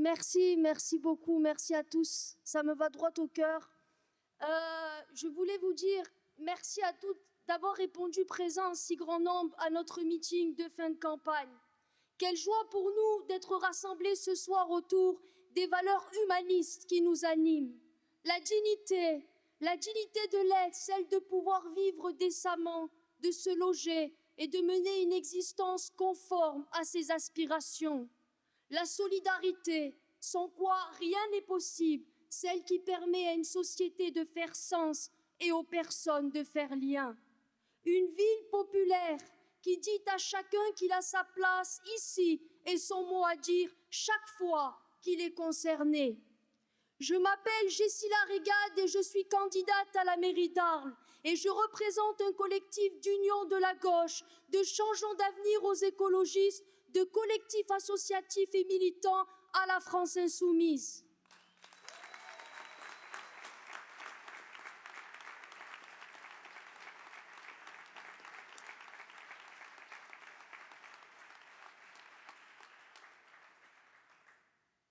merci beaucoup, merci à tous. Ça me va droit au cœur. Je voulais vous dire merci à toutes d'avoir répondu présent en si grand nombre à notre meeting de fin de campagne. Quelle joie pour nous d'être rassemblés ce soir autour des valeurs humanistes qui nous animent. La dignité de l'être, celle de pouvoir vivre décemment, de se loger et de mener une existence conforme à ses aspirations. La solidarité, sans quoi rien n'est possible, celle qui permet à une société de faire sens et aux personnes de faire lien. Une ville populaire qui dit à chacun qu'il a sa place ici et son mot à dire chaque fois qu'il est concerné. Je m'appelle Jessila Régade et je suis candidate à la mairie d'Arles et je représente un collectif d'union de la gauche, de Changeons d'avenir aux écologistes, de collectifs associatifs et militants à la France insoumise.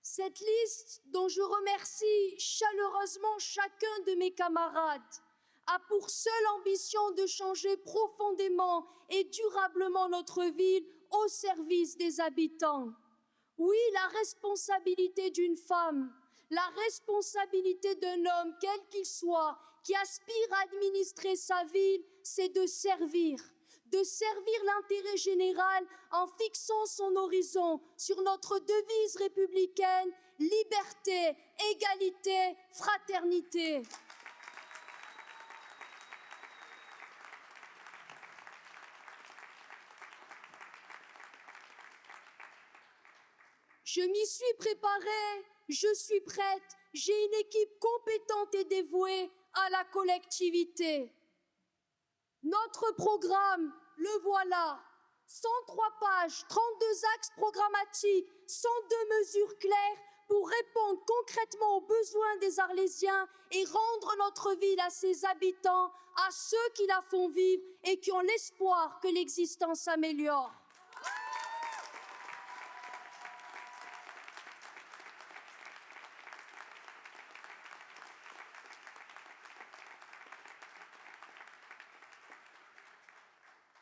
Cette liste, dont je remercie chaleureusement chacun de mes camarades, a pour seule ambition de changer profondément et durablement notre ville au service des habitants. Oui, la responsabilité d'une femme, la responsabilité d'un homme, quel qu'il soit, qui aspire à administrer sa ville, c'est de servir l'intérêt général en fixant son horizon sur notre devise républicaine, liberté, égalité, fraternité. Je m'y suis préparée, je suis prête, j'ai une équipe compétente et dévouée à la collectivité. Notre programme, le voilà, 103 pages, 32 axes programmatiques, 102 mesures claires pour répondre concrètement aux besoins des Arlésiens et rendre notre ville à ses habitants, à ceux qui la font vivre et qui ont l'espoir que l'existence s'améliore.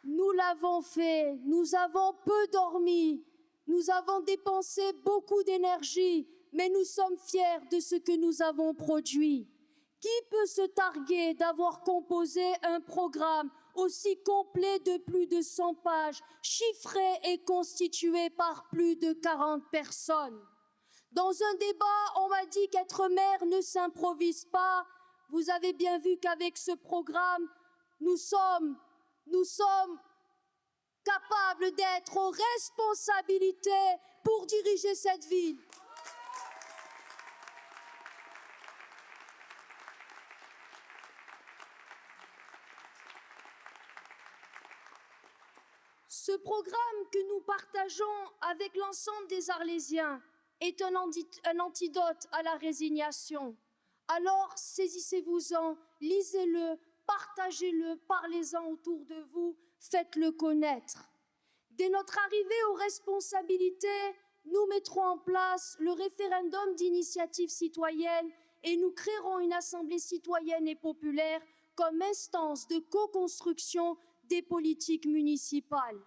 Nous l'avons fait, nous avons peu dormi, nous avons dépensé beaucoup d'énergie, mais nous sommes fiers de ce que nous avons produit. Qui peut se targuer d'avoir composé un programme aussi complet de plus de 100 pages, chiffré et constitué par plus de 40 personnes? Dans un débat, on m'a dit qu'être maire ne s'improvise pas. Vous avez bien vu qu'avec ce programme, nous sommes capables d'être aux responsabilités pour diriger cette ville. Ce programme que nous partageons avec l'ensemble des Arlésiens est un antidote à la résignation. Alors saisissez-vous-en, lisez-le, partagez-le, parlez-en autour de vous, faites-le connaître. Dès notre arrivée aux responsabilités, nous mettrons en place le référendum d'initiative citoyenne et nous créerons une assemblée citoyenne et populaire comme instance de co-construction des politiques municipales.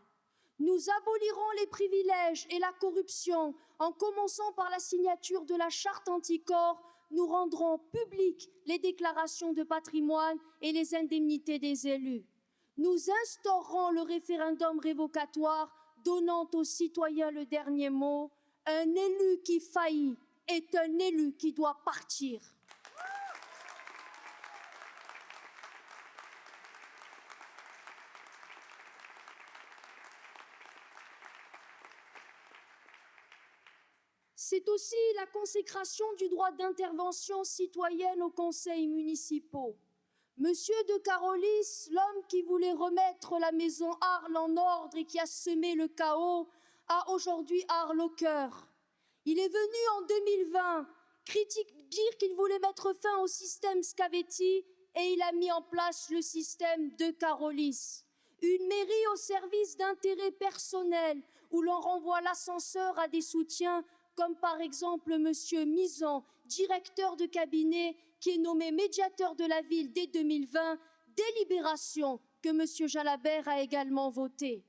Nous abolirons les privilèges et la corruption en commençant par la signature de la charte anticorps. Nous rendrons publiques les déclarations de patrimoine et les indemnités des élus. Nous instaurerons le référendum révocatoire, donnant aux citoyens le dernier mot. Un élu qui faillit est un élu qui doit partir. C'est aussi la consécration du droit d'intervention citoyenne aux conseils municipaux. Monsieur de Carolis, l'homme qui voulait remettre la maison Arles en ordre et qui a semé le chaos, a aujourd'hui Arles au cœur. Il est venu en 2020 dire qu'il voulait mettre fin au système Scavetti et il a mis en place le système de Carolis. Une mairie au service d'intérêts personnels où l'on renvoie l'ascenseur à des soutiens comme par exemple M. Mison, directeur de cabinet, qui est nommé médiateur de la ville dès 2020, délibération que M. Jalabert a également votée.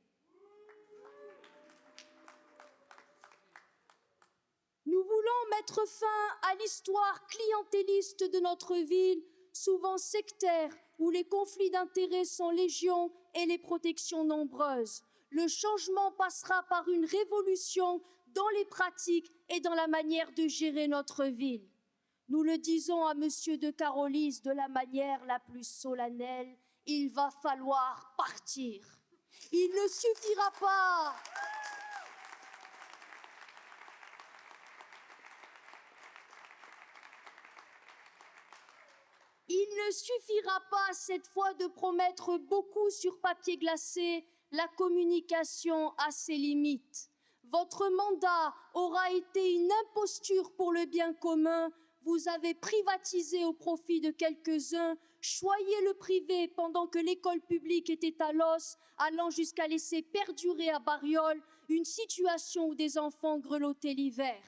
Nous voulons mettre fin à l'histoire clientéliste de notre ville, souvent sectaire, où les conflits d'intérêts sont légion et les protections nombreuses. Le changement passera par une révolution dans les pratiques et dans la manière de gérer notre ville. Nous le disons à M. de Carolis de la manière la plus solennelle, il va falloir partir. Il ne suffira pas. Il ne suffira pas cette fois de promettre beaucoup sur papier glacé, la communication a ses limites. Votre mandat aura été une imposture pour le bien commun. Vous avez privatisé au profit de quelques-uns, choyé le privé pendant que l'école publique était à l'os, allant jusqu'à laisser perdurer à Bariol une situation où des enfants grelottaient l'hiver.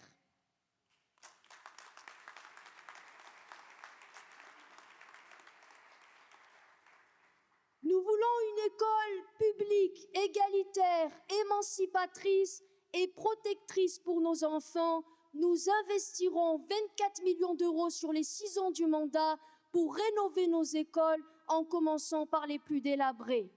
Nous voulons une école publique, égalitaire, émancipatrice et protectrice pour nos enfants. Nous investirons 24 millions d'euros sur les 6 ans du mandat pour rénover nos écoles, en commençant par les plus délabrées.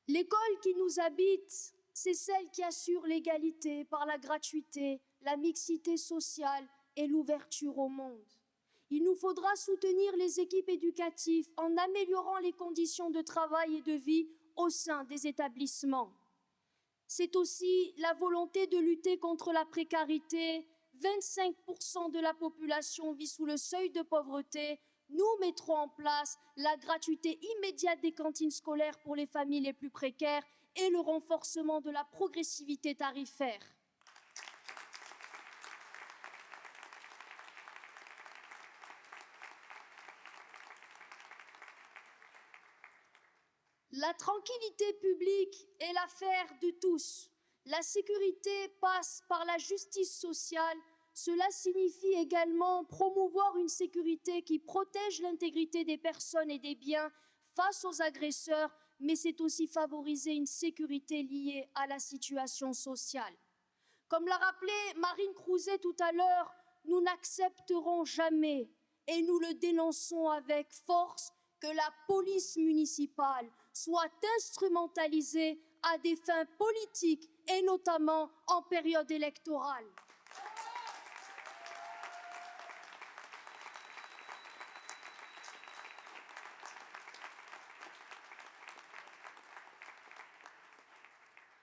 L'école qui nous habite, c'est celle qui assure l'égalité par la gratuité, la mixité sociale et l'ouverture au monde. Il nous faudra soutenir les équipes éducatives en améliorant les conditions de travail et de vie au sein des établissements. C'est aussi la volonté de lutter contre la précarité. 25% de la population vit sous le seuil de pauvreté. Nous mettrons en place la gratuité immédiate des cantines scolaires pour les familles les plus précaires et le renforcement de la progressivité tarifaire. La tranquillité publique est l'affaire de tous. La sécurité passe par la justice sociale. Cela signifie également promouvoir une sécurité qui protège l'intégrité des personnes et des biens face aux agresseurs, mais c'est aussi favoriser une sécurité liée à la situation sociale. Comme l'a rappelé Marine Crouzet tout à l'heure, nous n'accepterons jamais, et nous le dénonçons avec force, que la police municipale soit instrumentalisée à des fins politiques et notamment en période électorale.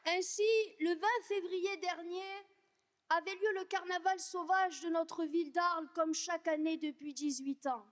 Ainsi, le 20 février dernier avait lieu le carnaval sauvage de notre ville d'Arles comme chaque année depuis 18 ans.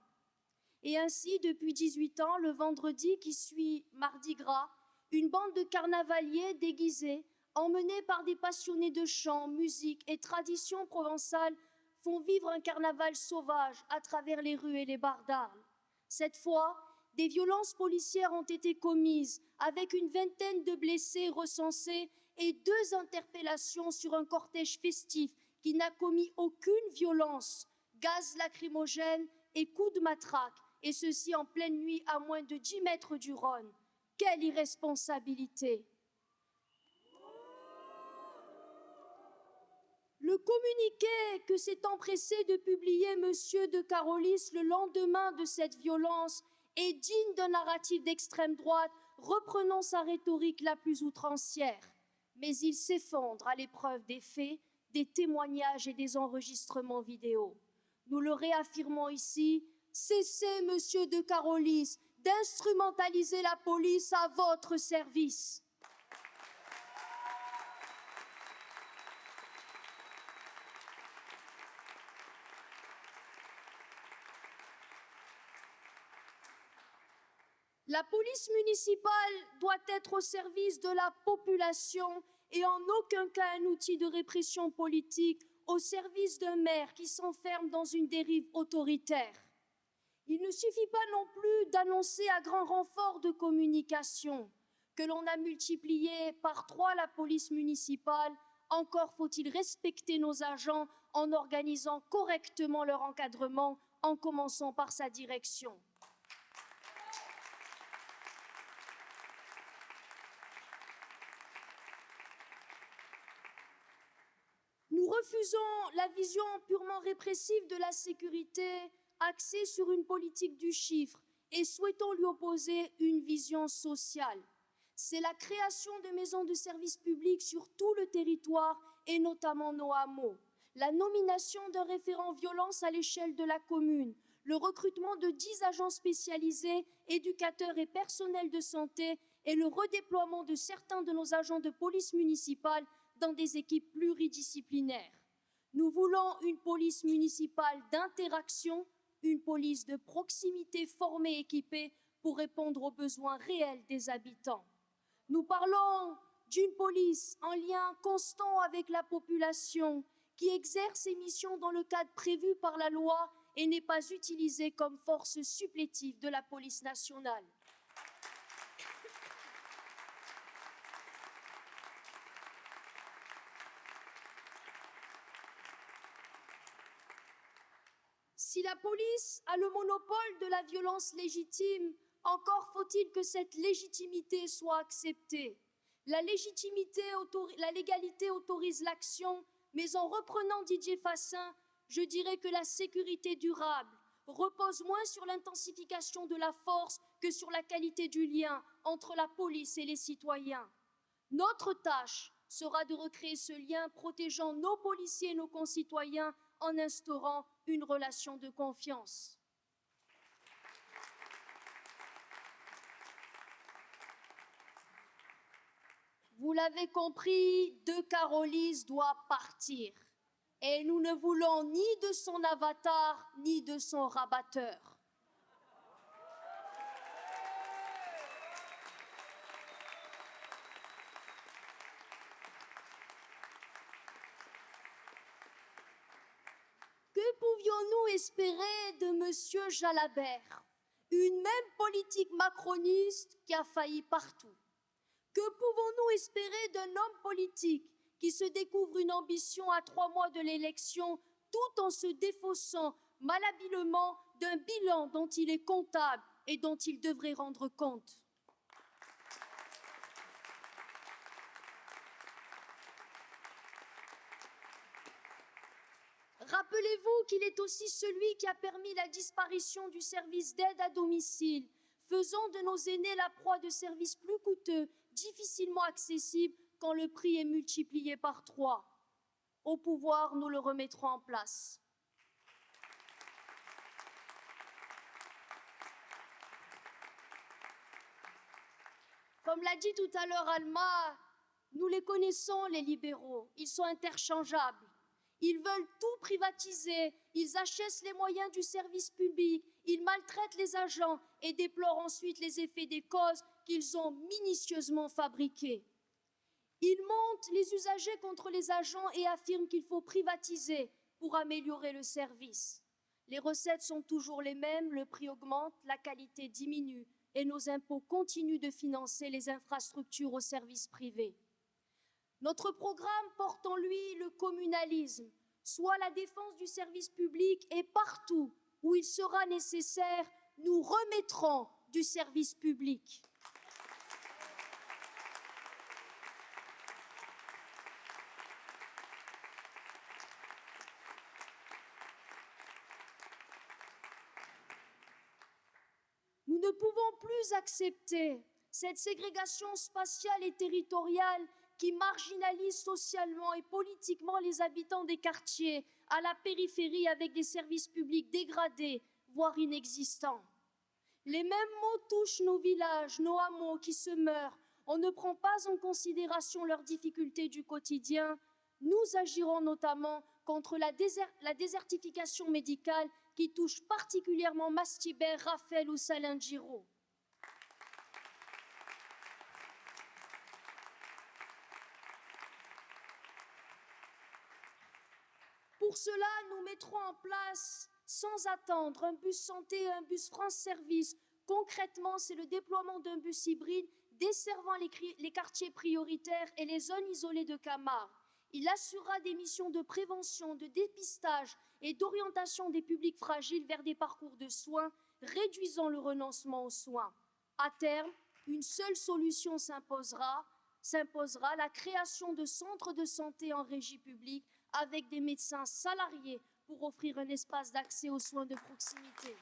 Et ainsi, depuis 18 ans, le vendredi qui suit Mardi Gras, une bande de carnavaliers déguisés, emmenés par des passionnés de chant, musique et traditions provençales, font vivre un carnaval sauvage à travers les rues et les bars d'Arles. Cette fois, des violences policières ont été commises, avec une vingtaine de blessés recensés et 2 interpellations sur un cortège festif qui n'a commis aucune violence, gaz lacrymogène et coups de matraque, et ceci en pleine nuit à moins de 10 mètres du Rhône. Quelle irresponsabilité! Le communiqué que s'est empressé de publier M. de Carolis le lendemain de cette violence est digne d'un narratif d'extrême droite, reprenant sa rhétorique la plus outrancière. Mais il s'effondre à l'épreuve des faits, des témoignages et des enregistrements vidéo. Nous le réaffirmons ici, cessez, Monsieur de Carolis, d'instrumentaliser la police à votre service. La police municipale doit être au service de la population et en aucun cas un outil de répression politique au service d'un maire qui s'enferme dans une dérive autoritaire. Il ne suffit pas non plus d'annoncer à grand renfort de communication que l'on a multiplié par 3 la police municipale. Encore faut-il respecter nos agents en organisant correctement leur encadrement, en commençant par sa direction. Nous refusons la vision purement répressive de la sécurité axée sur une politique du chiffre et souhaitons lui opposer une vision sociale. C'est la création de maisons de services publics sur tout le territoire et notamment nos hameaux, la nomination d'un référent violence à l'échelle de la commune, le recrutement de 10 agents spécialisés, éducateurs et personnels de santé et le redéploiement de certains de nos agents de police municipale dans des équipes pluridisciplinaires. Nous voulons une police municipale d'interaction, une police de proximité formée et équipée pour répondre aux besoins réels des habitants. Nous parlons d'une police en lien constant avec la population qui exerce ses missions dans le cadre prévu par la loi et n'est pas utilisée comme force supplétive de la police nationale. Si la police a le monopole de la violence légitime, encore faut-il que cette légitimité soit acceptée. La légalité autorise l'action, mais en reprenant Didier Fassin, je dirais que la sécurité durable repose moins sur l'intensification de la force que sur la qualité du lien entre la police et les citoyens. Notre tâche sera de recréer ce lien protégeant nos policiers et nos concitoyens en instaurant une relation de confiance. Vous l'avez compris, De Carolis doit partir. Et nous ne voulons ni de son avatar, ni de son rabatteur. Que pouvions-nous espérer de M. Jalabert, une même politique macroniste qui a failli partout? Que pouvons-nous espérer d'un homme politique qui se découvre une ambition à 3 mois de l'élection tout en se défaussant malhabilement d'un bilan dont il est comptable et dont il devrait rendre compte? Rappelez-vous qu'il est aussi celui qui a permis la disparition du service d'aide à domicile, faisant de nos aînés la proie de services plus coûteux, difficilement accessibles quand le prix est multiplié par 3. Au pouvoir, nous le remettrons en place. Comme l'a dit tout à l'heure Alma, nous les connaissons, les libéraux. Ils sont interchangeables. Ils veulent tout privatiser, ils achètent les moyens du service public, ils maltraitent les agents et déplorent ensuite les effets des causes qu'ils ont minutieusement fabriqués. Ils montent les usagers contre les agents et affirment qu'il faut privatiser pour améliorer le service. Les recettes sont toujours les mêmes, le prix augmente, la qualité diminue et nos impôts continuent de financer les infrastructures aux services privés. Notre programme porte en lui le communalisme, soit la défense du service public et partout où il sera nécessaire, nous remettrons du service public. Nous ne pouvons plus accepter cette ségrégation spatiale et territoriale qui marginalise socialement et politiquement les habitants des quartiers à la périphérie avec des services publics dégradés, voire inexistants. Les mêmes maux touchent nos villages, nos hameaux qui se meurent. On ne prend pas en considération leurs difficultés du quotidien. Nous agirons notamment contre la désertification médicale qui touche particulièrement Mastibert, Raphaël ou Salin-de-Giraud. Pour cela, nous mettrons en place sans attendre un bus santé et un bus France Service. Concrètement, c'est le déploiement d'un bus hybride desservant les quartiers prioritaires et les zones isolées de Camargue. Il assurera des missions de prévention, de dépistage et d'orientation des publics fragiles vers des parcours de soins, réduisant le renoncement aux soins. À terme, une seule solution s'imposera, la création de centres de santé en régie publique avec des médecins salariés pour offrir un espace d'accès aux soins de proximité.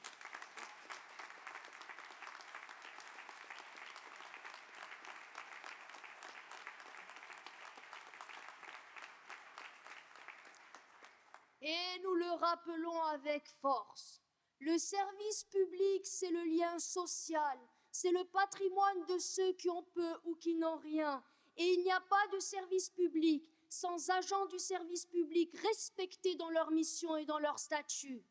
Et nous le rappelons avec force, le service public, c'est le lien social, c'est le patrimoine de ceux qui ont peu ou qui n'ont rien. Et il n'y a pas de service public sans agents du service public respectés dans leur mission et dans leur statut.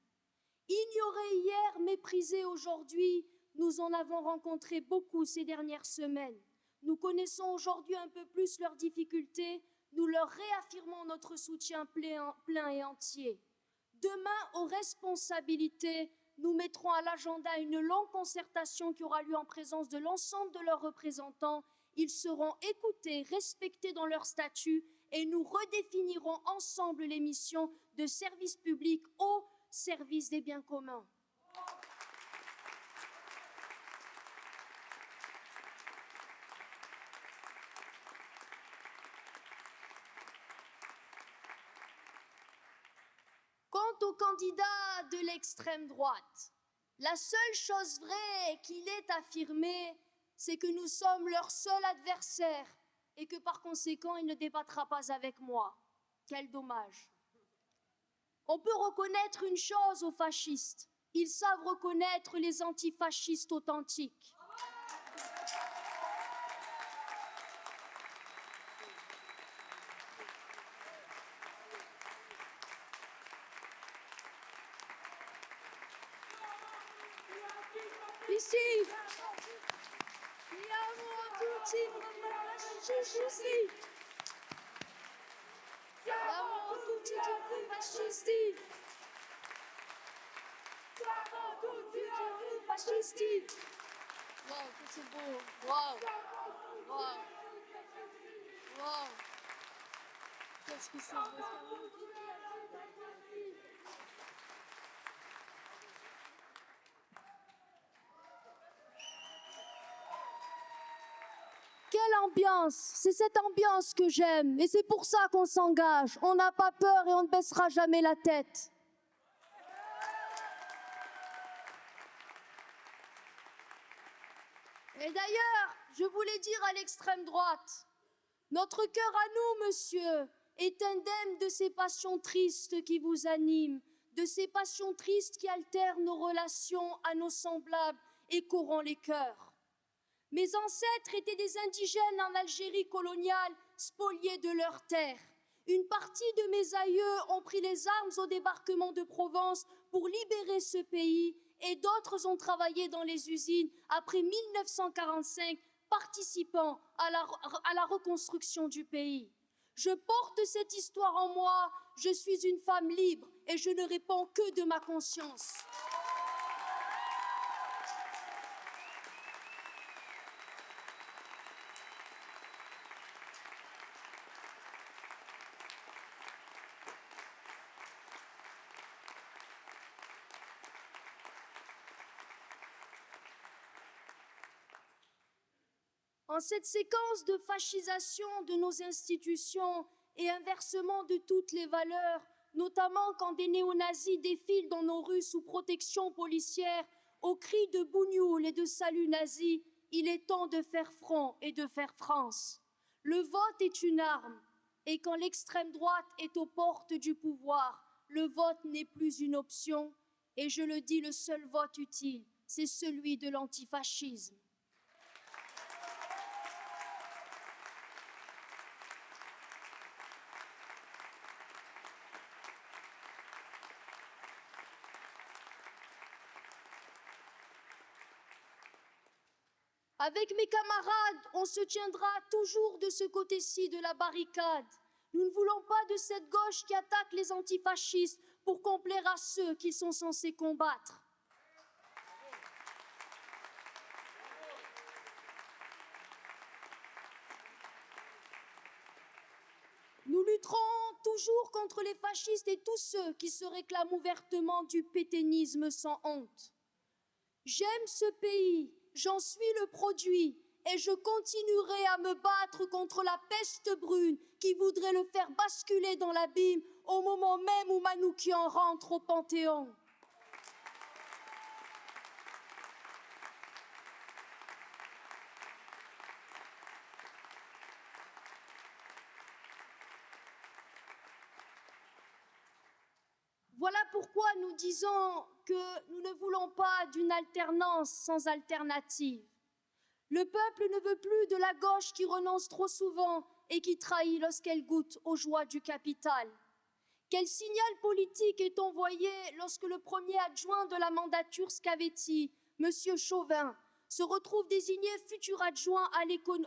Ignorés hier, méprisés aujourd'hui, nous en avons rencontré beaucoup ces dernières semaines. Nous connaissons aujourd'hui un peu plus leurs difficultés. Nous leur réaffirmons notre soutien plein et entier. Demain, aux responsabilités, nous mettrons à l'agenda une longue concertation qui aura lieu en présence de l'ensemble de leurs représentants. Ils seront écoutés, respectés dans leur statut et nous redéfinirons ensemble les missions de service public au service des biens communs. Quant au candidat de l'extrême droite, la seule chose vraie qu'il ait affirmée, c'est que nous sommes leur seul adversaire et que par conséquent, il ne débattra pas avec moi. Quel dommage. On peut reconnaître une chose aux fascistes, ils savent reconnaître les antifascistes authentiques. Ici, siamo tutti fascisti. Siamo tutti fascisti. Siamo tutti fascisti. Wow, c'est beau. Wow. Wow. Wow. Qu'est-ce que c'est beau. Quelle ambiance! C'est cette ambiance que j'aime et c'est pour ça qu'on s'engage. On n'a pas peur et on ne baissera jamais la tête. Et d'ailleurs, je voulais dire à l'extrême droite, notre cœur à nous, monsieur, est indemne de ces passions tristes qui vous animent, de ces passions tristes qui altèrent nos relations à nos semblables et corrompent les cœurs. Mes ancêtres étaient des indigènes en Algérie coloniale, spoliés de leurs terres. Une partie de mes aïeux ont pris les armes au débarquement de Provence pour libérer ce pays et d'autres ont travaillé dans les usines après 1945, participant à la reconstruction du pays. Je porte cette histoire en moi, je suis une femme libre et je ne réponds que de ma conscience. En cette séquence de fascisation de nos institutions et inversement de toutes les valeurs, notamment quand des néo-nazis défilent dans nos rues sous protection policière, aux cris de bougnoul et de salut nazi, il est temps de faire front et de faire France. Le vote est une arme, et quand l'extrême droite est aux portes du pouvoir, le vote n'est plus une option, et je le dis, le seul vote utile, c'est celui de l'antifascisme. Avec mes camarades, on se tiendra toujours de ce côté-ci de la barricade. Nous ne voulons pas de cette gauche qui attaque les antifascistes pour complaire à ceux qu'ils sont censés combattre. Nous lutterons toujours contre les fascistes et tous ceux qui se réclament ouvertement du pétainisme sans honte. J'aime ce pays, j'en suis le produit, et je continuerai à me battre contre la peste brune qui voudrait le faire basculer dans l'abîme au moment même où Manoukian rentre au Panthéon. Voilà pourquoi nous disons que nous ne voulons pas d'une alternance sans alternative. Le peuple ne veut plus de la gauche qui renonce trop souvent et qui trahit lorsqu'elle goûte aux joies du capital. Quel signal politique est envoyé lorsque le premier adjoint de la mandature Scavetti, M. Chauvin, se retrouve désigné futur adjoint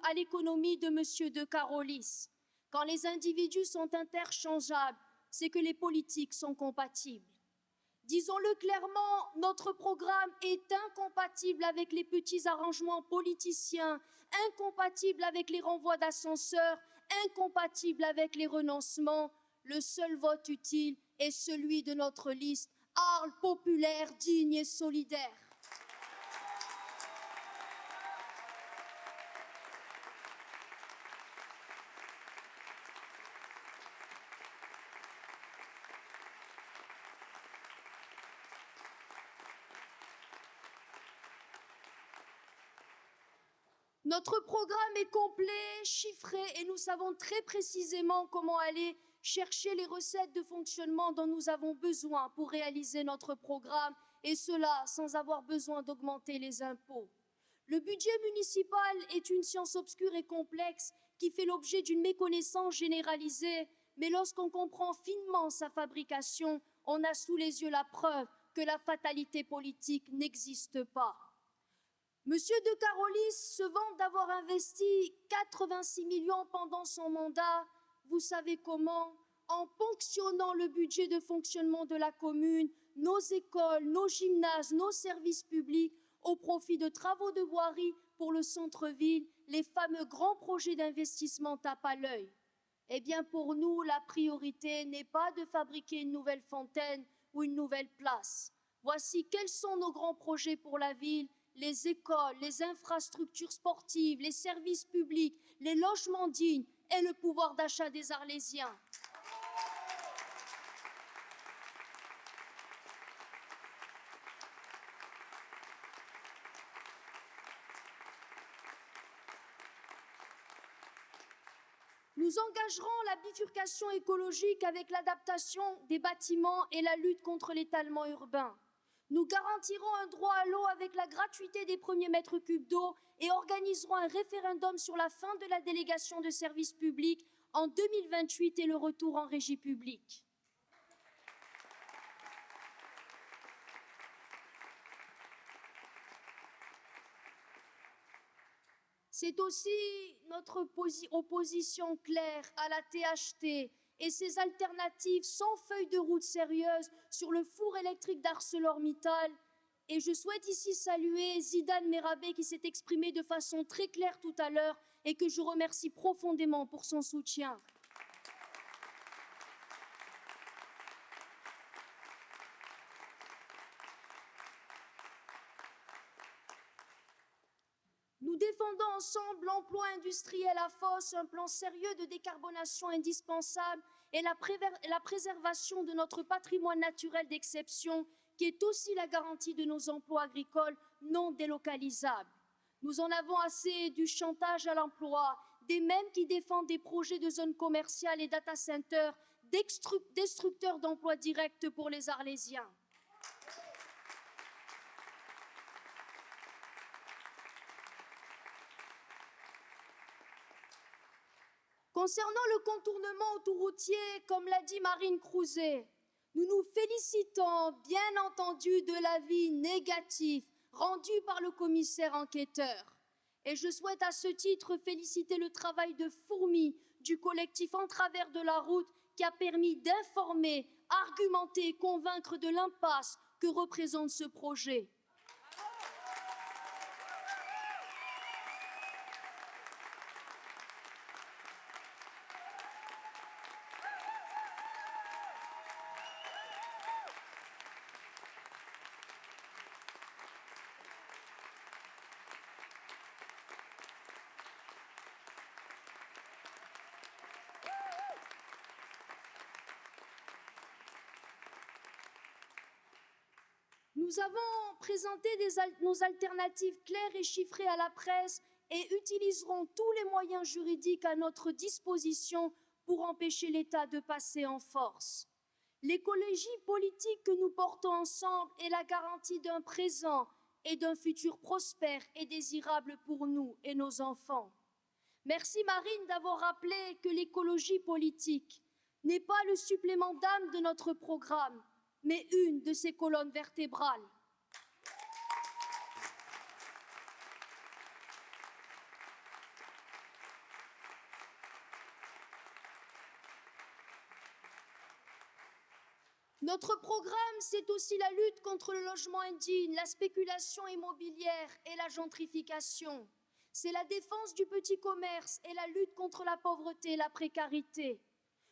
à l'économie de M. De Carolis? Quand les individus sont interchangeables, c'est que les politiques sont compatibles. Disons-le clairement, notre programme est incompatible avec les petits arrangements politiciens, incompatible avec les renvois d'ascenseurs, incompatible avec les renoncements. Le seul vote utile est celui de notre liste Arles populaire, digne et solidaire. Notre programme est complet, chiffré et nous savons très précisément comment aller chercher les recettes de fonctionnement dont nous avons besoin pour réaliser notre programme et cela sans avoir besoin d'augmenter les impôts. Le budget municipal est une science obscure et complexe qui fait l'objet d'une méconnaissance généralisée, mais lorsqu'on comprend finement sa fabrication, on a sous les yeux la preuve que la fatalité politique n'existe pas. Monsieur De Carolis se vante d'avoir investi 86 millions pendant son mandat. Vous savez comment? En ponctionnant le budget de fonctionnement de la commune, nos écoles, nos gymnases, nos services publics, au profit de travaux de voirie pour le centre-ville, les fameux grands projets d'investissement tapent à l'œil. Eh bien, pour nous, la priorité n'est pas de fabriquer une nouvelle fontaine ou une nouvelle place. Voici quels sont nos grands projets pour la ville: les écoles, les infrastructures sportives, les services publics, les logements dignes et le pouvoir d'achat des Arlésiens. Nous engagerons la bifurcation écologique avec l'adaptation des bâtiments et la lutte contre l'étalement urbain. Nous garantirons un droit à l'eau avec la gratuité des premiers mètres cubes d'eau et organiserons un référendum sur la fin de la délégation de services publics en 2028 et le retour en régie publique. C'est aussi notre opposition claire à la THT et ses alternatives sans feuille de route sérieuse sur le four électrique d'ArcelorMittal. Et je souhaite ici saluer Zidane Merabé qui s'est exprimé de façon très claire tout à l'heure et que je remercie profondément pour son soutien. Nous défendons ensemble l'emploi industriel à Fos, un plan sérieux de décarbonation indispensable et la préservation de notre patrimoine naturel d'exception, qui est aussi la garantie de nos emplois agricoles non délocalisables. Nous en avons assez du chantage à l'emploi, des mêmes qui défendent des projets de zones commerciales et data centers destructeurs d'emplois directs pour les Arlésiens. Concernant le contournement autoroutier, comme l'a dit Marine Crouzet, nous nous félicitons bien entendu de l'avis négatif rendu par le commissaire enquêteur. Et je souhaite à ce titre féliciter le travail de fourmi du collectif En travers de la route qui a permis d'informer argumenter, convaincre de l'impasse que représente ce projet. Nous avons présenté nos alternatives claires et chiffrées à la presse et utiliserons tous les moyens juridiques à notre disposition pour empêcher l'État de passer en force. L'écologie politique que nous portons ensemble est la garantie d'un présent et d'un futur prospère et désirable pour nous et nos enfants. Merci Marine d'avoir rappelé que l'écologie politique n'est pas le supplément d'âme de notre programme, mais une de ses colonnes vertébrales. Notre programme, c'est aussi la lutte contre le logement indigne, la spéculation immobilière et la gentrification. C'est la défense du petit commerce et la lutte contre la pauvreté et la précarité.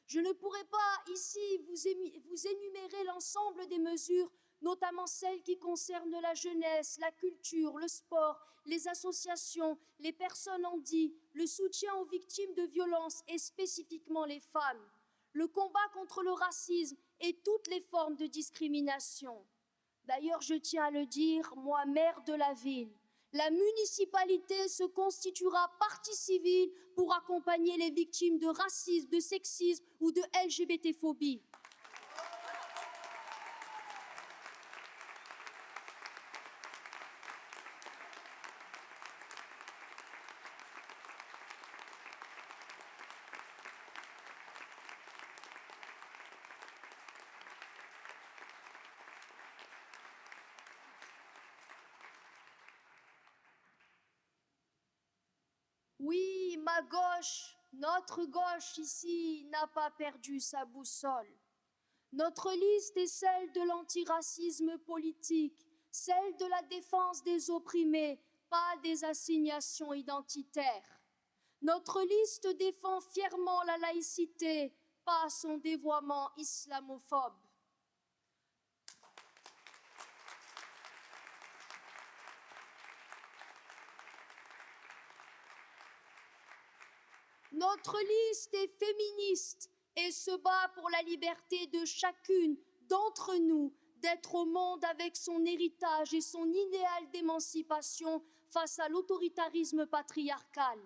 Je ne pourrai pas ici vous énumérer l'ensemble des mesures, notamment celles qui concernent la jeunesse, la culture, le sport, les associations, les personnes handies, le soutien aux victimes de violences et spécifiquement les femmes, le combat contre le racisme et toutes les formes de discrimination. D'ailleurs, je tiens à le dire, moi, maire de la ville, la municipalité se constituera partie civile pour accompagner les victimes de racisme, de sexisme ou de LGBT-phobie. Oui, ma gauche, notre gauche ici n'a pas perdu sa boussole. Notre liste est celle de l'antiracisme politique, celle de la défense des opprimés, pas des assignations identitaires. Notre liste défend fièrement la laïcité, pas son dévoiement islamophobe. Notre liste est féministe et se bat pour la liberté de chacune d'entre nous d'être au monde avec son héritage et son idéal d'émancipation face à l'autoritarisme patriarcal.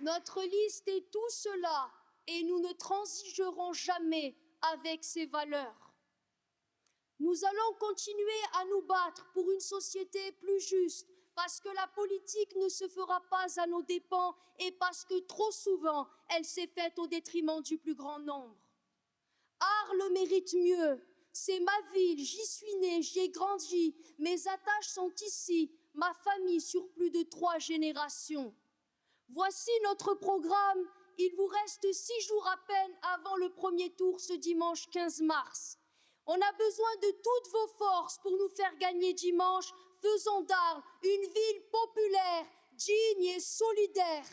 Notre liste est tout cela et nous ne transigerons jamais avec ces valeurs. Nous allons continuer à nous battre pour une société plus juste, parce que la politique ne se fera pas à nos dépens et parce que trop souvent, elle s'est faite au détriment du plus grand nombre. Arles mérite mieux. C'est ma ville, j'y suis née, j'y ai grandi. Mes attaches sont ici, ma famille sur plus de 3 générations. Voici notre programme. Il vous reste 6 jours à peine avant le premier tour ce dimanche 15 mars. On a besoin de toutes vos forces pour nous faire gagner dimanche. Faisons d'Arles une ville populaire, digne et solidaire.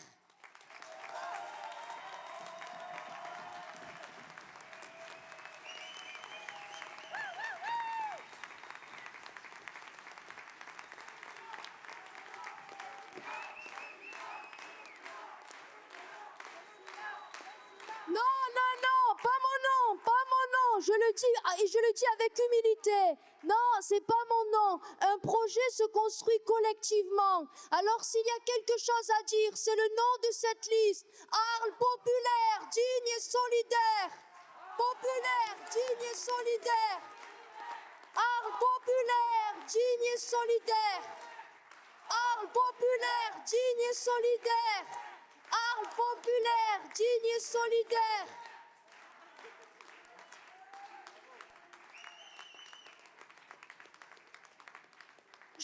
Je le dis avec humilité. Non, c'est pas mon nom. Un projet se construit collectivement. Alors s'il y a quelque chose à dire, c'est le nom de cette liste. Arles populaire, digne et solidaire. Populaire, digne et solidaire. Arles populaire, digne et solidaire. Arles populaire, digne et solidaire. Arles populaire, digne et solidaire.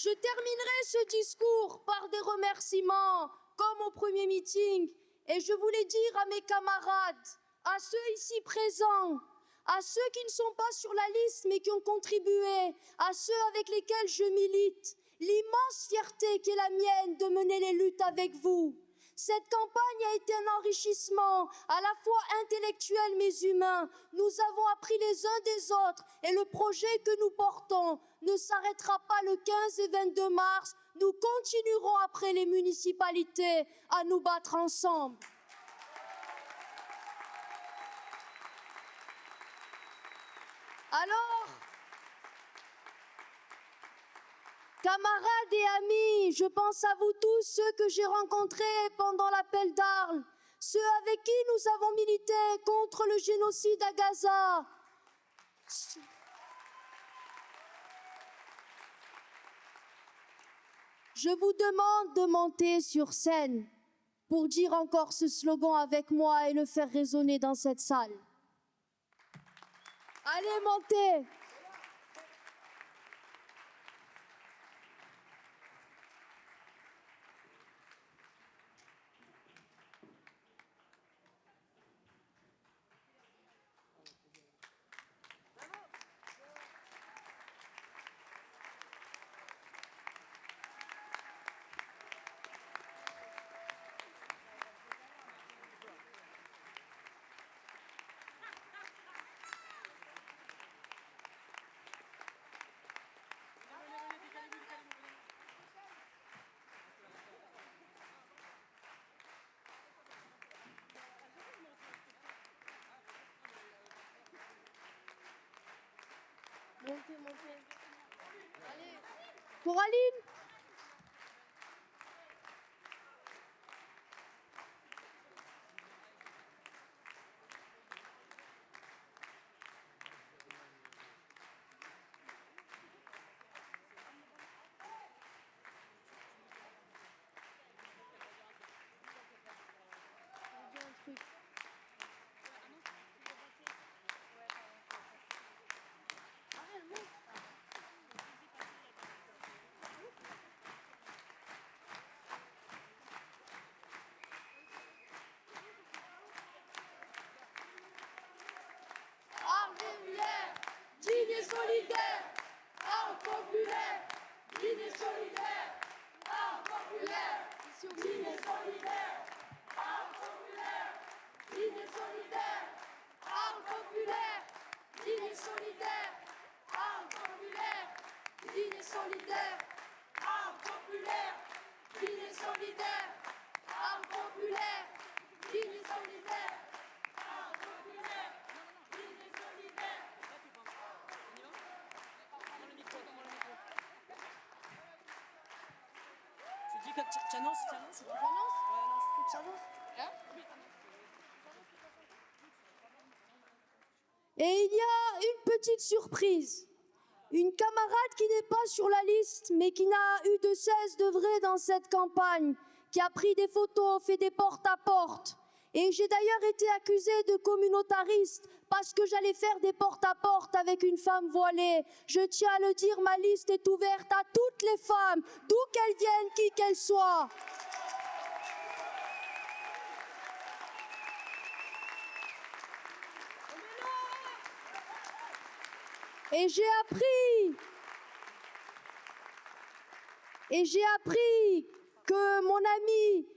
je terminerai ce discours par des remerciements, comme au premier meeting. Et je voulais dire à mes camarades, à ceux ici présents, à ceux qui ne sont pas sur la liste mais qui ont contribué, à ceux avec lesquels je milite, l'immense fierté qui est la mienne de mener les luttes avec vous. Cette campagne a été un enrichissement, à la fois intellectuel mais humain. Nous avons appris les uns des autres et le projet que nous portons ne s'arrêtera pas le 15 et 22 mars. Nous continuerons après les municipalités à nous battre ensemble. Alors, camarades et amis, je pense à vous tous, ceux que j'ai rencontrés pendant l'appel d'Arles, ceux avec qui nous avons milité contre le génocide à Gaza. Je vous demande de monter sur scène pour dire encore ce slogan avec moi et le faire résonner dans cette salle. Allez, montez! Montez, montez. Allez. Coraline. Digne et solidaire, art populaire, digne et solidaire, art populaire, digne et solidaire, art populaire, digne et solidaire, art populaire, digne et solidaire, art populaire, digne et solidaire, art populaire, digne et solidaire, art populaire, digne et solidaire, art populaire, digne et solidaire. Tu annonces, Et il y a une petite surprise. Une camarade qui n'est pas sur la liste, mais qui n'a eu de cesse d'œuvrer dans cette campagne, qui a pris des photos, fait des porte-à-porte. Et j'ai d'ailleurs été accusée de communautariste parce que j'allais faire des porte-à-porte avec une femme voilée. Je tiens à le dire, ma liste est ouverte à toutes les femmes, d'où qu'elles viennent, qui qu'elles soient. Et j'ai appris que mon amie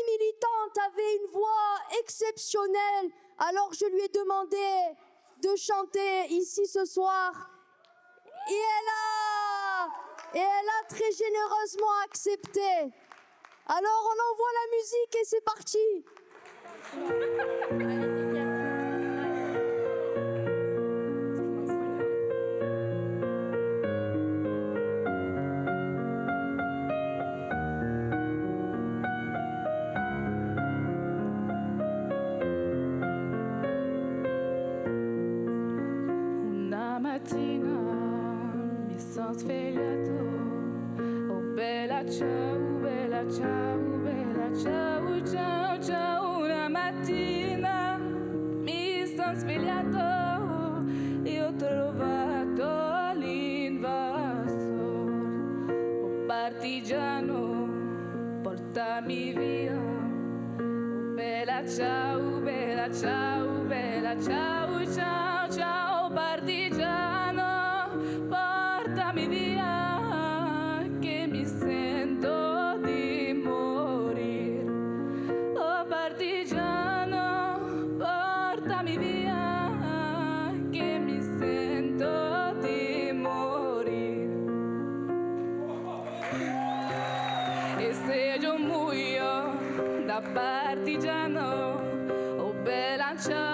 militante avait une voix exceptionnelle. Alors je lui ai demandé de chanter ici ce soir. Et elle a très généreusement accepté. Alors on envoie la musique et c'est parti. Ciao, bella, ciao, ciao, ciao, una mattina mi sono svegliato e ho trovato l'invasor. bella, ciao, bella, ciao, bella, ciao, ciao, ciao, partigiano, portami via, che mi sento di morire. Oh partigiano, portami via, che mi sento di morire. E se io muoio da partigiano, oh bella ciao.